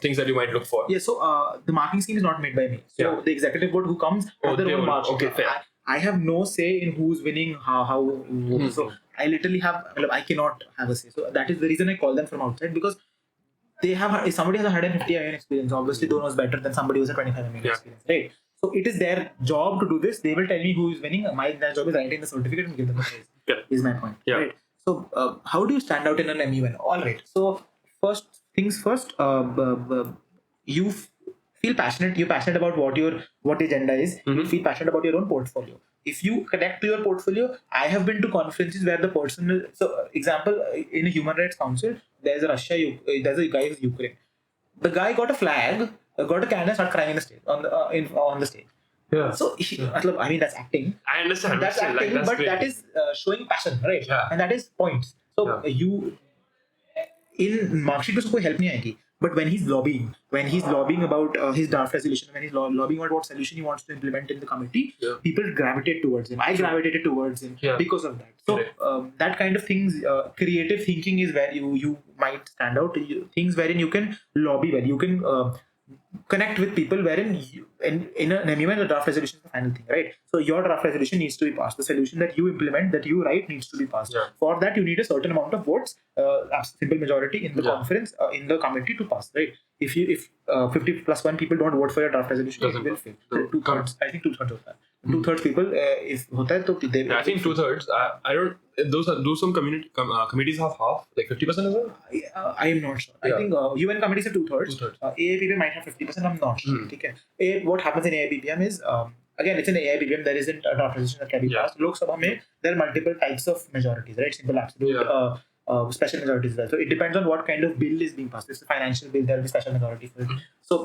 things that you might look for. Yeah, so the marking scheme is not made by me. So the executive board who comes have their own mark. Okay, fair. I have no say in who's winning, how. So I literally I cannot have a say. So that is the reason I call them from outside, because they have. If somebody has a 150 IN experience, obviously they knows better than somebody who has a 25 IN experience, right? So it is their job to do this. They will tell me who is winning. Their job is writing the certificate and give them the prize. Is my point. Yeah. Right. So how do you stand out in an MUN? All right. So first things first, you feel passionate. You're passionate about what the agenda is. You feel passionate about your own portfolio. If you connect to your portfolio, I have been to conferences where the person. So example, in a human rights council, there's a guy who's Ukraine. The guy got a flag, got a cannon, and started crying in the stage on the stage. Yeah. So I mean that's acting. I understand. That's acting, that's but great. that is showing passion, right? Yeah. And that is points. So you in marksheet में कोई help नहीं आएगी. But when he's lobbying about his draft resolution, when he's lobbying about what solution he wants to implement in the committee, people gravitate towards him. I gravitated towards him because of that. So that kind of things, creative thinking is where you might stand out. Things wherein you can lobby well. You can connect with people wherein in an MUN, the draft resolution is the final thing, right? So your draft resolution needs to be passed. The solution that you implement, that you write, needs to be passed. For that, you need a certain amount of votes, simple majority in the conference, in the committee to pass, right? If 50 plus 1 people don't vote for your draft resolution, it will fail. I think 2/3 of that. 2/3 people if hota hai to they I think 2/3. I don't. Do some committees have half, like 50% as well? I am not sure. I think UN committees are 2/3. 2/3. AIPPM might have 50%. I'm not sure. Okay. What happens in AIPPM is again it's in AIPPM there isn't a draft resolution that can be passed. Lok Sabha mein there are multiple types of majorities, right? Simple, absolute, special majorities as well. So it depends on what kind of bill is being passed. If it's a financial bill, there will be special majority for it. So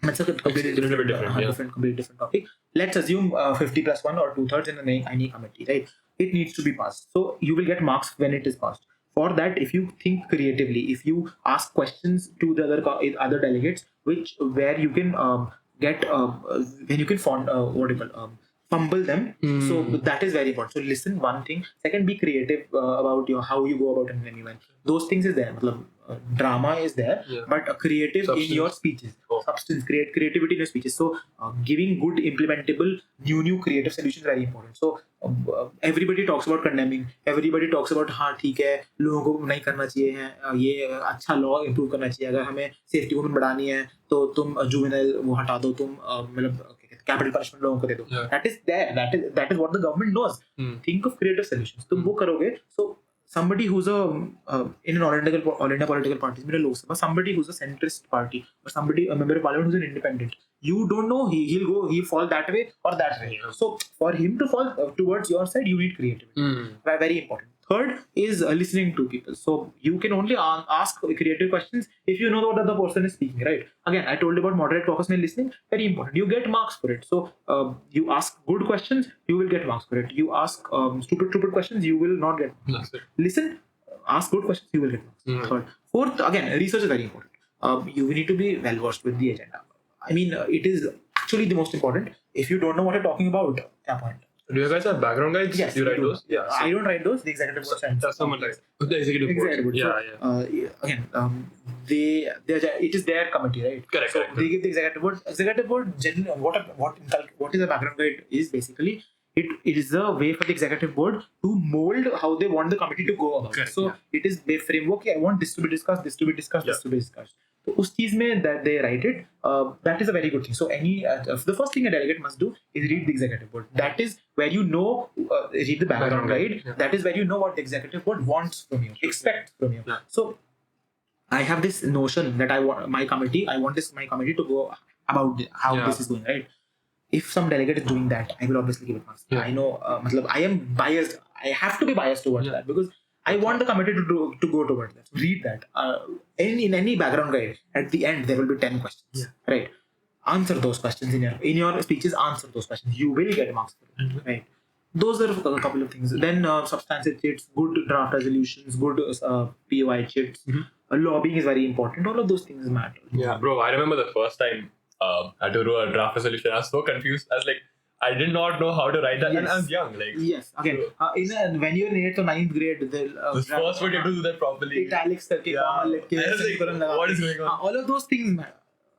that's a completely different topic. Let's assume 50+1 or 2/3 in any committee, right? It needs to be passed. So you will get marks when it is passed. For that, if you think creatively, if you ask questions to the other delegates, where you can get when you can fumble them. So that is very important. So listen, one thing. Second, be creative about how you go about an MUN. Those things is there. Drama is there, but creative substance in your speeches. Substance, creativity in your speeches. So giving good implementable new creative solutions is very important. So everybody talks about condemning. Everybody talks about हाँ ठीक है लोगों को नहीं करना चाहिए है ये अच्छा लॉ इम्प्रूव करना चाहिए अगर हमें सेफ्टी वुमेन बढ़ानी है तो तुम जुवेनाइल वो हटा दो तुम मतलब कैपिटल पनिशमेंट लोगों को दे दो that is there that is what the government knows. Think of creative solutions. तुम वो करोगे. So somebody who's in an all India political party, Lok Sabha, somebody who's a centrist party or somebody a member of parliament who's an independent, you don't know he'll fall that way or that way. So for him to fall towards your side, you need creativity. Very important. Third is listening to people. So you can only ask creative questions if you know what the other person is speaking, right? Again, I told you about moderate caucus and listening. Very important. You get marks for it. So you ask good questions, you will get marks for it. You ask stupid questions, you will not get marks. Listen, ask good questions, you will get marks. Third. Fourth, again, research is very important. You need to be well versed with the agenda. I mean, it is actually the most important. If you don't know what you're talking about, kya point? Do you guys have background guides? Yes, you write those? Yeah. I don't write those. The executive board sends. That's someone like the executive board. Yeah. Again, it is their committee, right? Correct. So they give the executive board. Executive board generally, what is a background guide is basically it is a way for the executive board to mold how they want the committee to go about. Correct, So it is their framework. I want this to be discussed. This to be discussed. This to be discussed. So उस चीज में that they write it, that is a very good thing. So the first thing a delegate must do is read the executive board. That is where you know, read the background guide. That is where you know what the executive board wants from you, expects from you. So I have this notion that I want my committee to go about how this is going, right? If some delegate is doing that, I will obviously give it marks. I know, I am biased. I have to be biased towards that because I want the committee to go towards that. Read that. In any background guide, at the end there will be 10 questions. Right? Answer those questions in your speeches. Answer those questions. You will get marks for it. Right? Those are a couple of things. Then substantive chits, good draft resolutions, good POI chits. Lobbying is very important. All of those things matter. Yeah, bro. I remember the first time I had to do a draft resolution. I was so confused. I was like, I did not know how to write that, and I was young. Like, yes, again, when you're in 8th or 9th grade, the first one you have to do that properly. Italics, comma, what is going on? All of those things matter.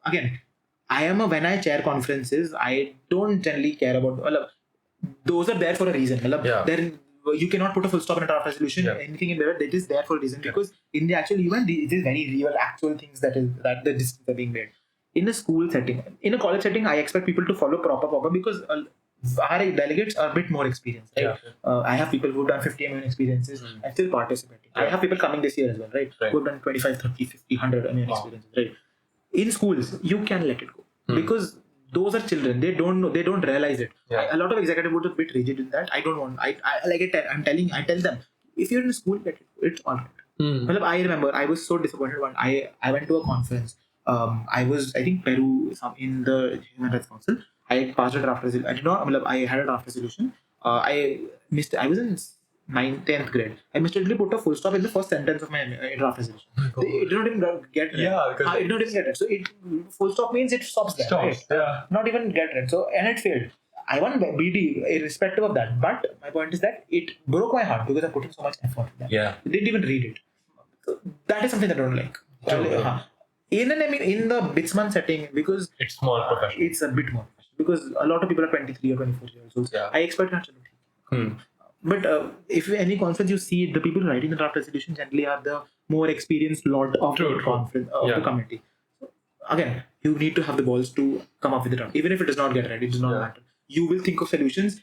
Again, when I chair conferences, I don't generally care about. Those are there for a reason. You cannot put a full stop in a draft resolution. Anything in there, that is there for a reason because in the actual event, it is very real, actual things that the decisions are being made. In a school setting, in a college setting, I expect people to follow proper because our delegates are a bit more experienced, right? I have people who've done 50 MUN experiences and still participating. I have people coming this year as well, right? Who've done 25, 30, 50, 100 MUN experiences, right? In schools, you can let it go because those are children. They don't know. They don't realize it. A lot of executive boards are a bit rigid in that. I don't want. I like it. I tell them if you're in school, let it go. It's all right. I remember I was so disappointed when I went to a conference. I was, I think, Peru in the Human Rights Council. I passed a draft resolution. I had a draft resolution. I was in 9th, 10th grade. I mistakenly put a full stop in the first sentence of my draft resolution. It did not even get read. It did not even get read. So full stop means it stops there. Right? Not even get read. So, and it failed. I won BD irrespective of that. But my point is that it broke my heart because I put in so much effort in that. They didn't even read it. So that is something I don't like. In the Bitsman setting, because it's more professional. It's a bit more professional because a lot of people are 23 or 24 years old. I expect that. But if any conference you see, the people writing the draft resolution generally are the more experienced lot of the conference of the committee. So again, you need to have the balls to come up with the draft, even if it does not get read. It does not matter. you will think of solutions.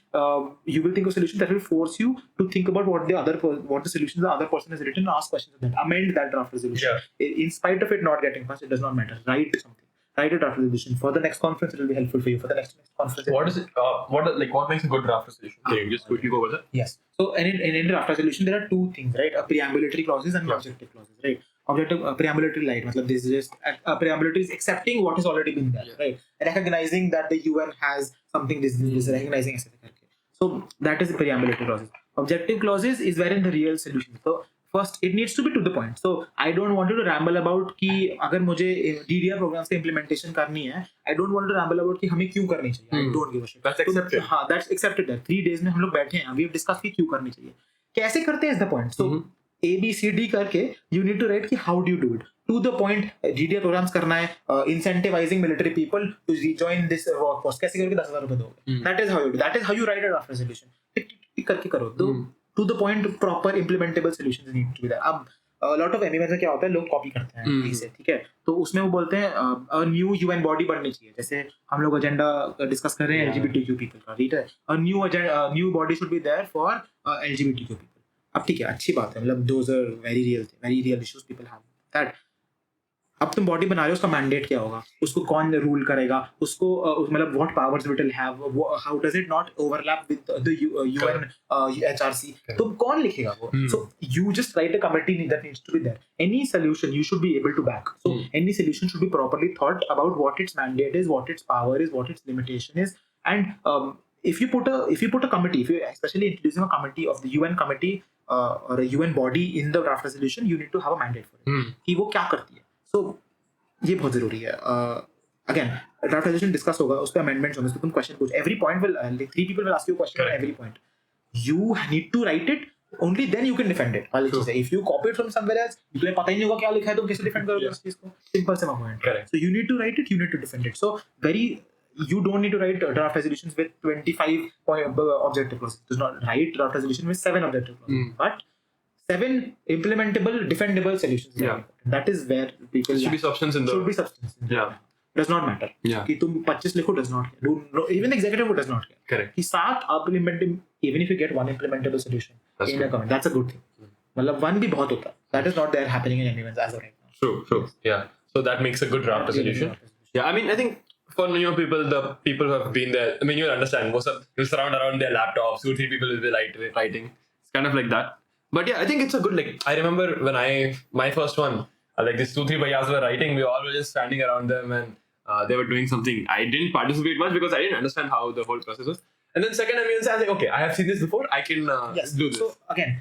You will think of solutions that will force you to think about what the solutions the other person has written and ask questions of that. Amend that draft resolution. In spite of it not getting passed, it does not matter. Write something. Write a draft resolution. For the next conference, it will be helpful for you. For the next conference. What is it? What makes a good draft resolution? Can you just quickly go over that? Yes. So in draft resolution, there are two things, right? A preambulatory clauses and objective clauses, right? Preambulatory light, matlab this is just a preambulatory is accepting what has already been there, right? Recognizing that the UN has something this recognizing ऐसे करके. So that is the preambulatory clauses. Objective clauses is wherein the real solution. So first it needs to be to the point. So I don't want you to ramble about कि अगर मुझे DDR programs का implementation करनी है, I don't want to ramble about कि हमें क्यों करनी चाहिए. I don't give a shit. That's accepted. हाँ, that's accepted. There 3 days में हम लोग बैठे हैं. We have discussed कि क्यों करनी चाहिए. कैसे करते हैं is the point. So A, B, C, D करके you need to write कि how do you do it. To the point, DDR programs करना है, incentivizing military people to rejoin this workforce. कैसे करके 10,000 रुपए दोगे. That is how you do. That is how you write a draft resolution. टिक करके करो. To the point, proper implementable solutions need to be there. अब a lot of MUNs में क्या होता है, लोग कॉपी करते हैं इसे, ठीक है. तो उसमें वो बोलते हैं न्यू UN बॉडी बननी चाहिए. जैसे हम लोग एजेंडा डिस्कस कर रहे हैं LGBTQ people का, ठीक है. New body should be there for LGBTQ people. अब ठीक है, अच्छी बात है, मतलब those are very real issues people have that. अब तुम बॉडी बना रहे हो, उसका मैंडेट क्या होगा, उसको कौन रूल करेगा, उसको मतलब what powers it will have, how does it not overlap with the UN HRC, तो कौन लिखेगा वो. So you just write a committee that needs to be there. Any solution you should be able to back. So any solution should be properly thought about what its mandate is, what its power is, what its limitation is. And if you put a committee, if you especially introducing a committee of the UN committee or a UN body in the draft resolution, you need to have a mandate for it कि वो क्या करती है. So ये बहुत जरूरी है. Again, draft resolution discuss होगा, उस पे amendments होंगे, तो तुम question पूछ. Every point will like 3 people will ask you a question on every point. You need to write it. Only then you can defend it. वाली चीज़ है. If you copy it from somewhere else, तुम्हें पता ही नहीं होगा क्या लिखा है, तुम कैसे defend करोगे उस चीज़ को. Simple सा point. So you need to write it. You need to defend it. So you don't need to write draft resolutions with 25 objective clauses. Do not write draft resolution with 7 objective clauses, but 7 implementable, defendable solutions. That is where people should be substance in the does not matter. कि तुम 25 लिखो does not care. Even the executive does not care. Correct. कि 7 implementable, even if you get 1 implementable solution in a comment, that's a good thing. मतलब 1 भी बहुत होता. That is not there happening in MUNs as of right now. True. Yeah. So that makes a good draft resolution. Yeah, I mean, I think for new people, the people who have been there, I mean, you'll understand. Most of you surround around their laptops. 2-3 people will be writing. It's kind of like that. But yeah, I think it's a good. Like I remember when my first one, like these 2-3 bhaias were writing. We all were just standing around them and they were doing something. I didn't participate much because I didn't understand how the whole process was. And then second, I was like, okay, I have seen this before. I can do this. So again,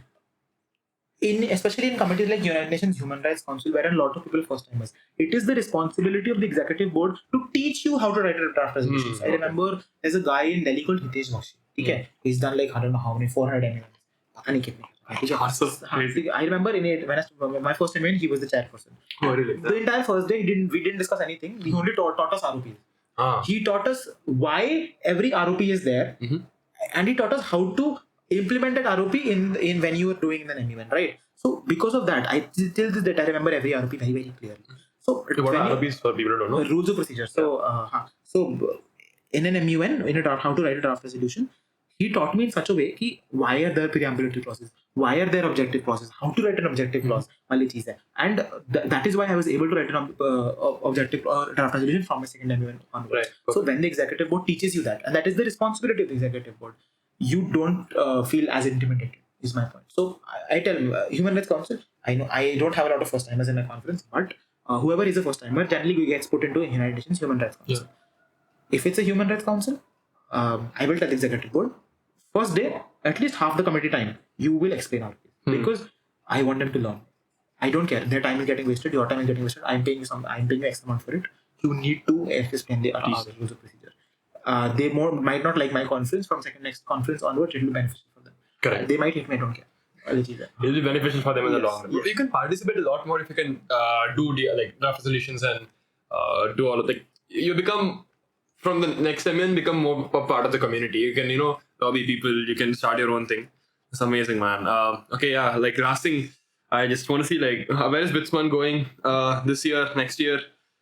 especially in committees like United Nations Human Rights Council, where a lot of people are first timers, it is the responsibility of the executive board to teach you how to write a draft resolution. I remember there's a guy in Delhi called Hitesh Bakshi. Okay, he's done like I don't know how many 400 MUNs. पता नहीं कितने. I remember when my first MUN, he was the chairperson. Oh, really? The entire first day we didn't discuss anything. He only taught us ROPs. He taught us why every ROP is there, and he taught us how to implement that ROP in when you are doing an MUN, right? So because of that, I till this date I remember every ROP very, very clearly. So what are ROPs for people who don't know? Rules of procedure. So in an MUN, how to write a draft resolution, he taught me in such a way कि why are there preambulatory clauses, why are there objective clauses, how to write an objective clause वाली चीज़ है. And that is why I was able to write an objective draft resolution from my second MUN onwards. Right. So when the executive board teaches you that, and that is the responsibility of the executive board, you don't feel as intimidated, is my point. So I tell Human Rights Council, I know I don't have a lot of first timers in my conference, but whoever is a first timer generally gets put into a United Nations Human Rights Council. If it's a Human Rights Council, I will tell the executive board, first day, at least half the committee time, you will explain our case, because I want them to learn. I don't care. Their time is getting wasted, your time is getting wasted. I'm paying you X amount for it. You need to explain the rules of procedure. They might not like my conference. From next conference onwards, it will be beneficial for them. Correct. They might hate me, I don't care. It will be beneficial for them in the long run. You can participate a lot more if you can do like draft resolutions and do all of the. You become from the next MN become more a part of the community. You can lobby people. You can start your own thing. It's amazing, man. Okay, yeah. Like last thing, I just want to see like where is BITSMAN going this year, next year,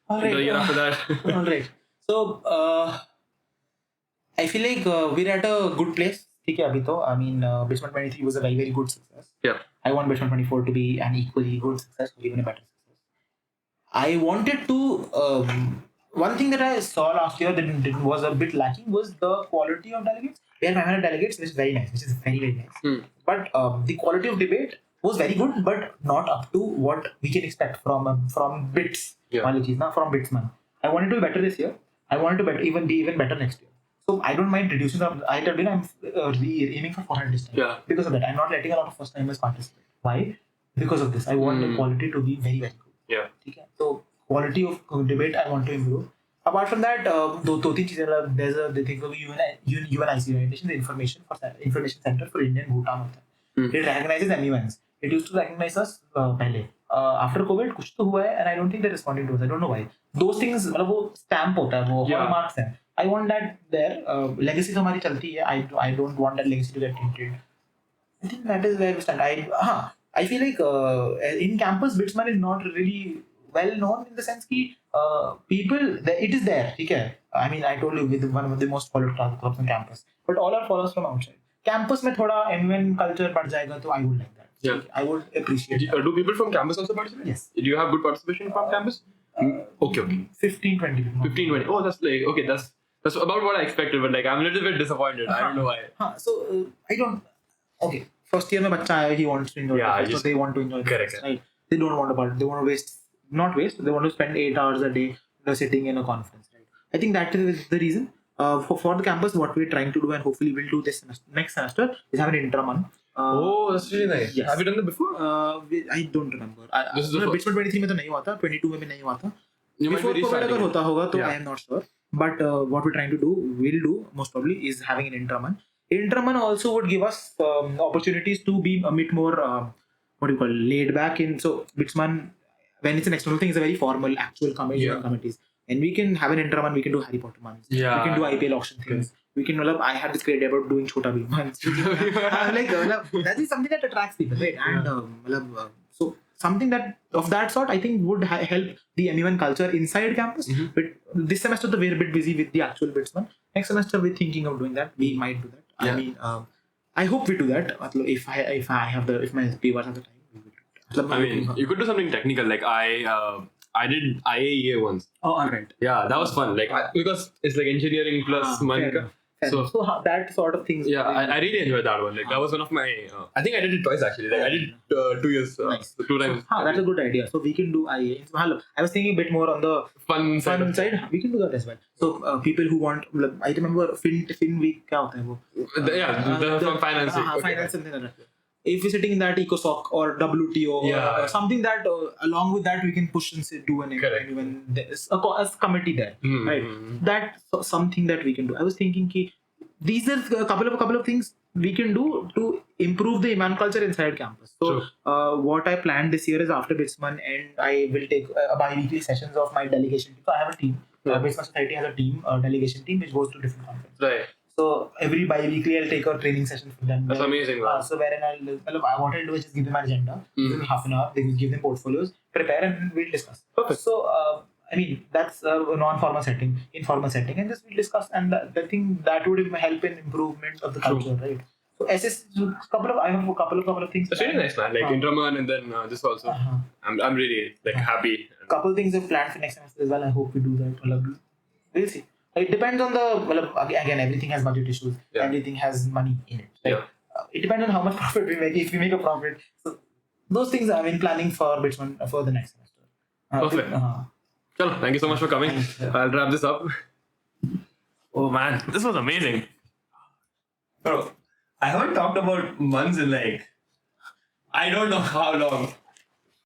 all right, the year after that. All right. So. I feel like we're at a good place. ठीक है अभी तो I mean Basement 23 was a very very good success. Yeah. I want Basement 24 to be an equally good success or even a better success. I wanted to one thing that I saw last year that was a bit lacking was the quality of delegates. We had 500 delegates, which is very nice, which is very very nice. But the quality of debate was very good, but not up to what we can expect from bits. Yeah. From Bitsman. I wanted to be better this year. I wanted to be even better next year. So I don't mind reducing the. I told you I'm aiming for 400 this time. Yeah. Because of that, I'm not letting a lot of first timers participate. Why? Because of this, I want the quality to be very very good. Yeah. Okay. So quality of debate I want to improve. Apart from that, दो तीन चीजें there's a they think of UNIC orientation, the information center for Indian Bhutan होता है. It recognizes MUNs. It used to recognize us पहले. After COVID कुछ तो हुआ है and I don't think they're responding to us. I don't know why. Those things मतलब वो stamp होता है वो hallmarks है. I want that there. Legacy तो हमारी चलती है. I don't want that legacy to get tainted. I think that is where we stand. I feel like in campus Bitsman is not really well known in the sense कि people it is there. ठीक है. I mean I told you with one of the most followed clubs on campus. But all are followers from outside. Campus में थोड़ा MUN culture बढ़ जाएगा तो I would like that. Yeah. I would appreciate that. Do people from campus also participate? Yes. Do you have good participation from campus? Okay. 15-20 people. 15, 20. Oh, that's like, okay, that's about what I expected, but like, I'm a little bit disappointed. I don't know why. So, I don't. Okay. First year में बच्चा आया, he wants to enjoy. Yeah, so they want to enjoy. Correct. Right? They don't want to part. They want to waste. Not waste. They want to spend 8 hours a day sitting in a conference. Right? I think that is the reason. For the campus, what we're trying to do, and hopefully we'll do this next semester, is have an intra-month. Oh, that's really nice. Yes. Have you done that before? I don't remember. This is the first. Basement 23 में तो नहीं हुआ था, 22 में भी नहीं हुआ था. You might Before be COVID restarting अगर it. होता होगा तो Yeah. I am not sure. But what we're trying to do, will do most probably, is having an intraman. Intraman also would give us opportunities to be a bit more what do you call laid back in. So Bitsman, when it's an external thing, it's a very formal actual committees. And we can have an intraman. We can do Harry Potter months. Yeah. We can do IPL auction things. We can. I had this great idea about doing Chota Bheem months. That is something that attracts people, right? And so something that of that sort, I think would help the MUN culture inside campus. Mm-hmm. But this semester, we're a bit busy with the actual Bitsman. Next semester, we're thinking of doing that. We might do that. Yeah. I mean, I hope we do that. If my viewers have the time, we will do it. I mean, you could do something technical. Like I did IAEA once. Oh, all right. Yeah, that was fun. Like because it's like engineering plus Manka. So that sort of things. Yeah, I really enjoyed that one. Like that was one of my. I think I did it twice actually. Like I did 2 years, Nice. 2 times. That's a good idea. So we can do IAEA. I was thinking a bit more on the Fun side. fun side. We can do that as well. So people who want, I remember Fin Week क्या होता है वो? The from finance. Okay. Finance something like that. If we're sitting in that ECOSOC or WTO Yeah. or something that along with that we can push and say, do an Correct. even there's a committee there, Mm-hmm. right? That's something that we can do. I was thinking ki, these are a couple of things we can do to improve the Iman culture inside campus. So what I planned this year is after Bitsman and I will take bi-weekly sessions of my delegation team. So I have a team. Bitsman Society has a team, a delegation team which goes to different conferences. Right. So every bi-weekly I'll take a training session for them. That's amazing. Man. So wherein I wanted to do is just give them an agenda, give them half an hour, they give them portfolios, prepare and we'll discuss. Perfect. So I mean that's a non-formal setting, informal setting, and just we'll discuss, and I think that would help in improvement of the culture, right? So I have a couple of things. That's really nice, man. Like Intraman and then this also. I'm really like happy. Couple things I've planned for next semester as well. I hope we do that. We'll see. It depends on the again everything has budget issues. Yeah. Everything has money in it. Right? Yeah. It depends on how much profit we make. If we make a profit, so those things I've been planning for Bitsman for the next semester. Perfect. Chalo, thank you so much for coming. Thanks. I'll wrap this up. Oh man, this was amazing. Bro, I haven't talked about MUNs in like I don't know how long.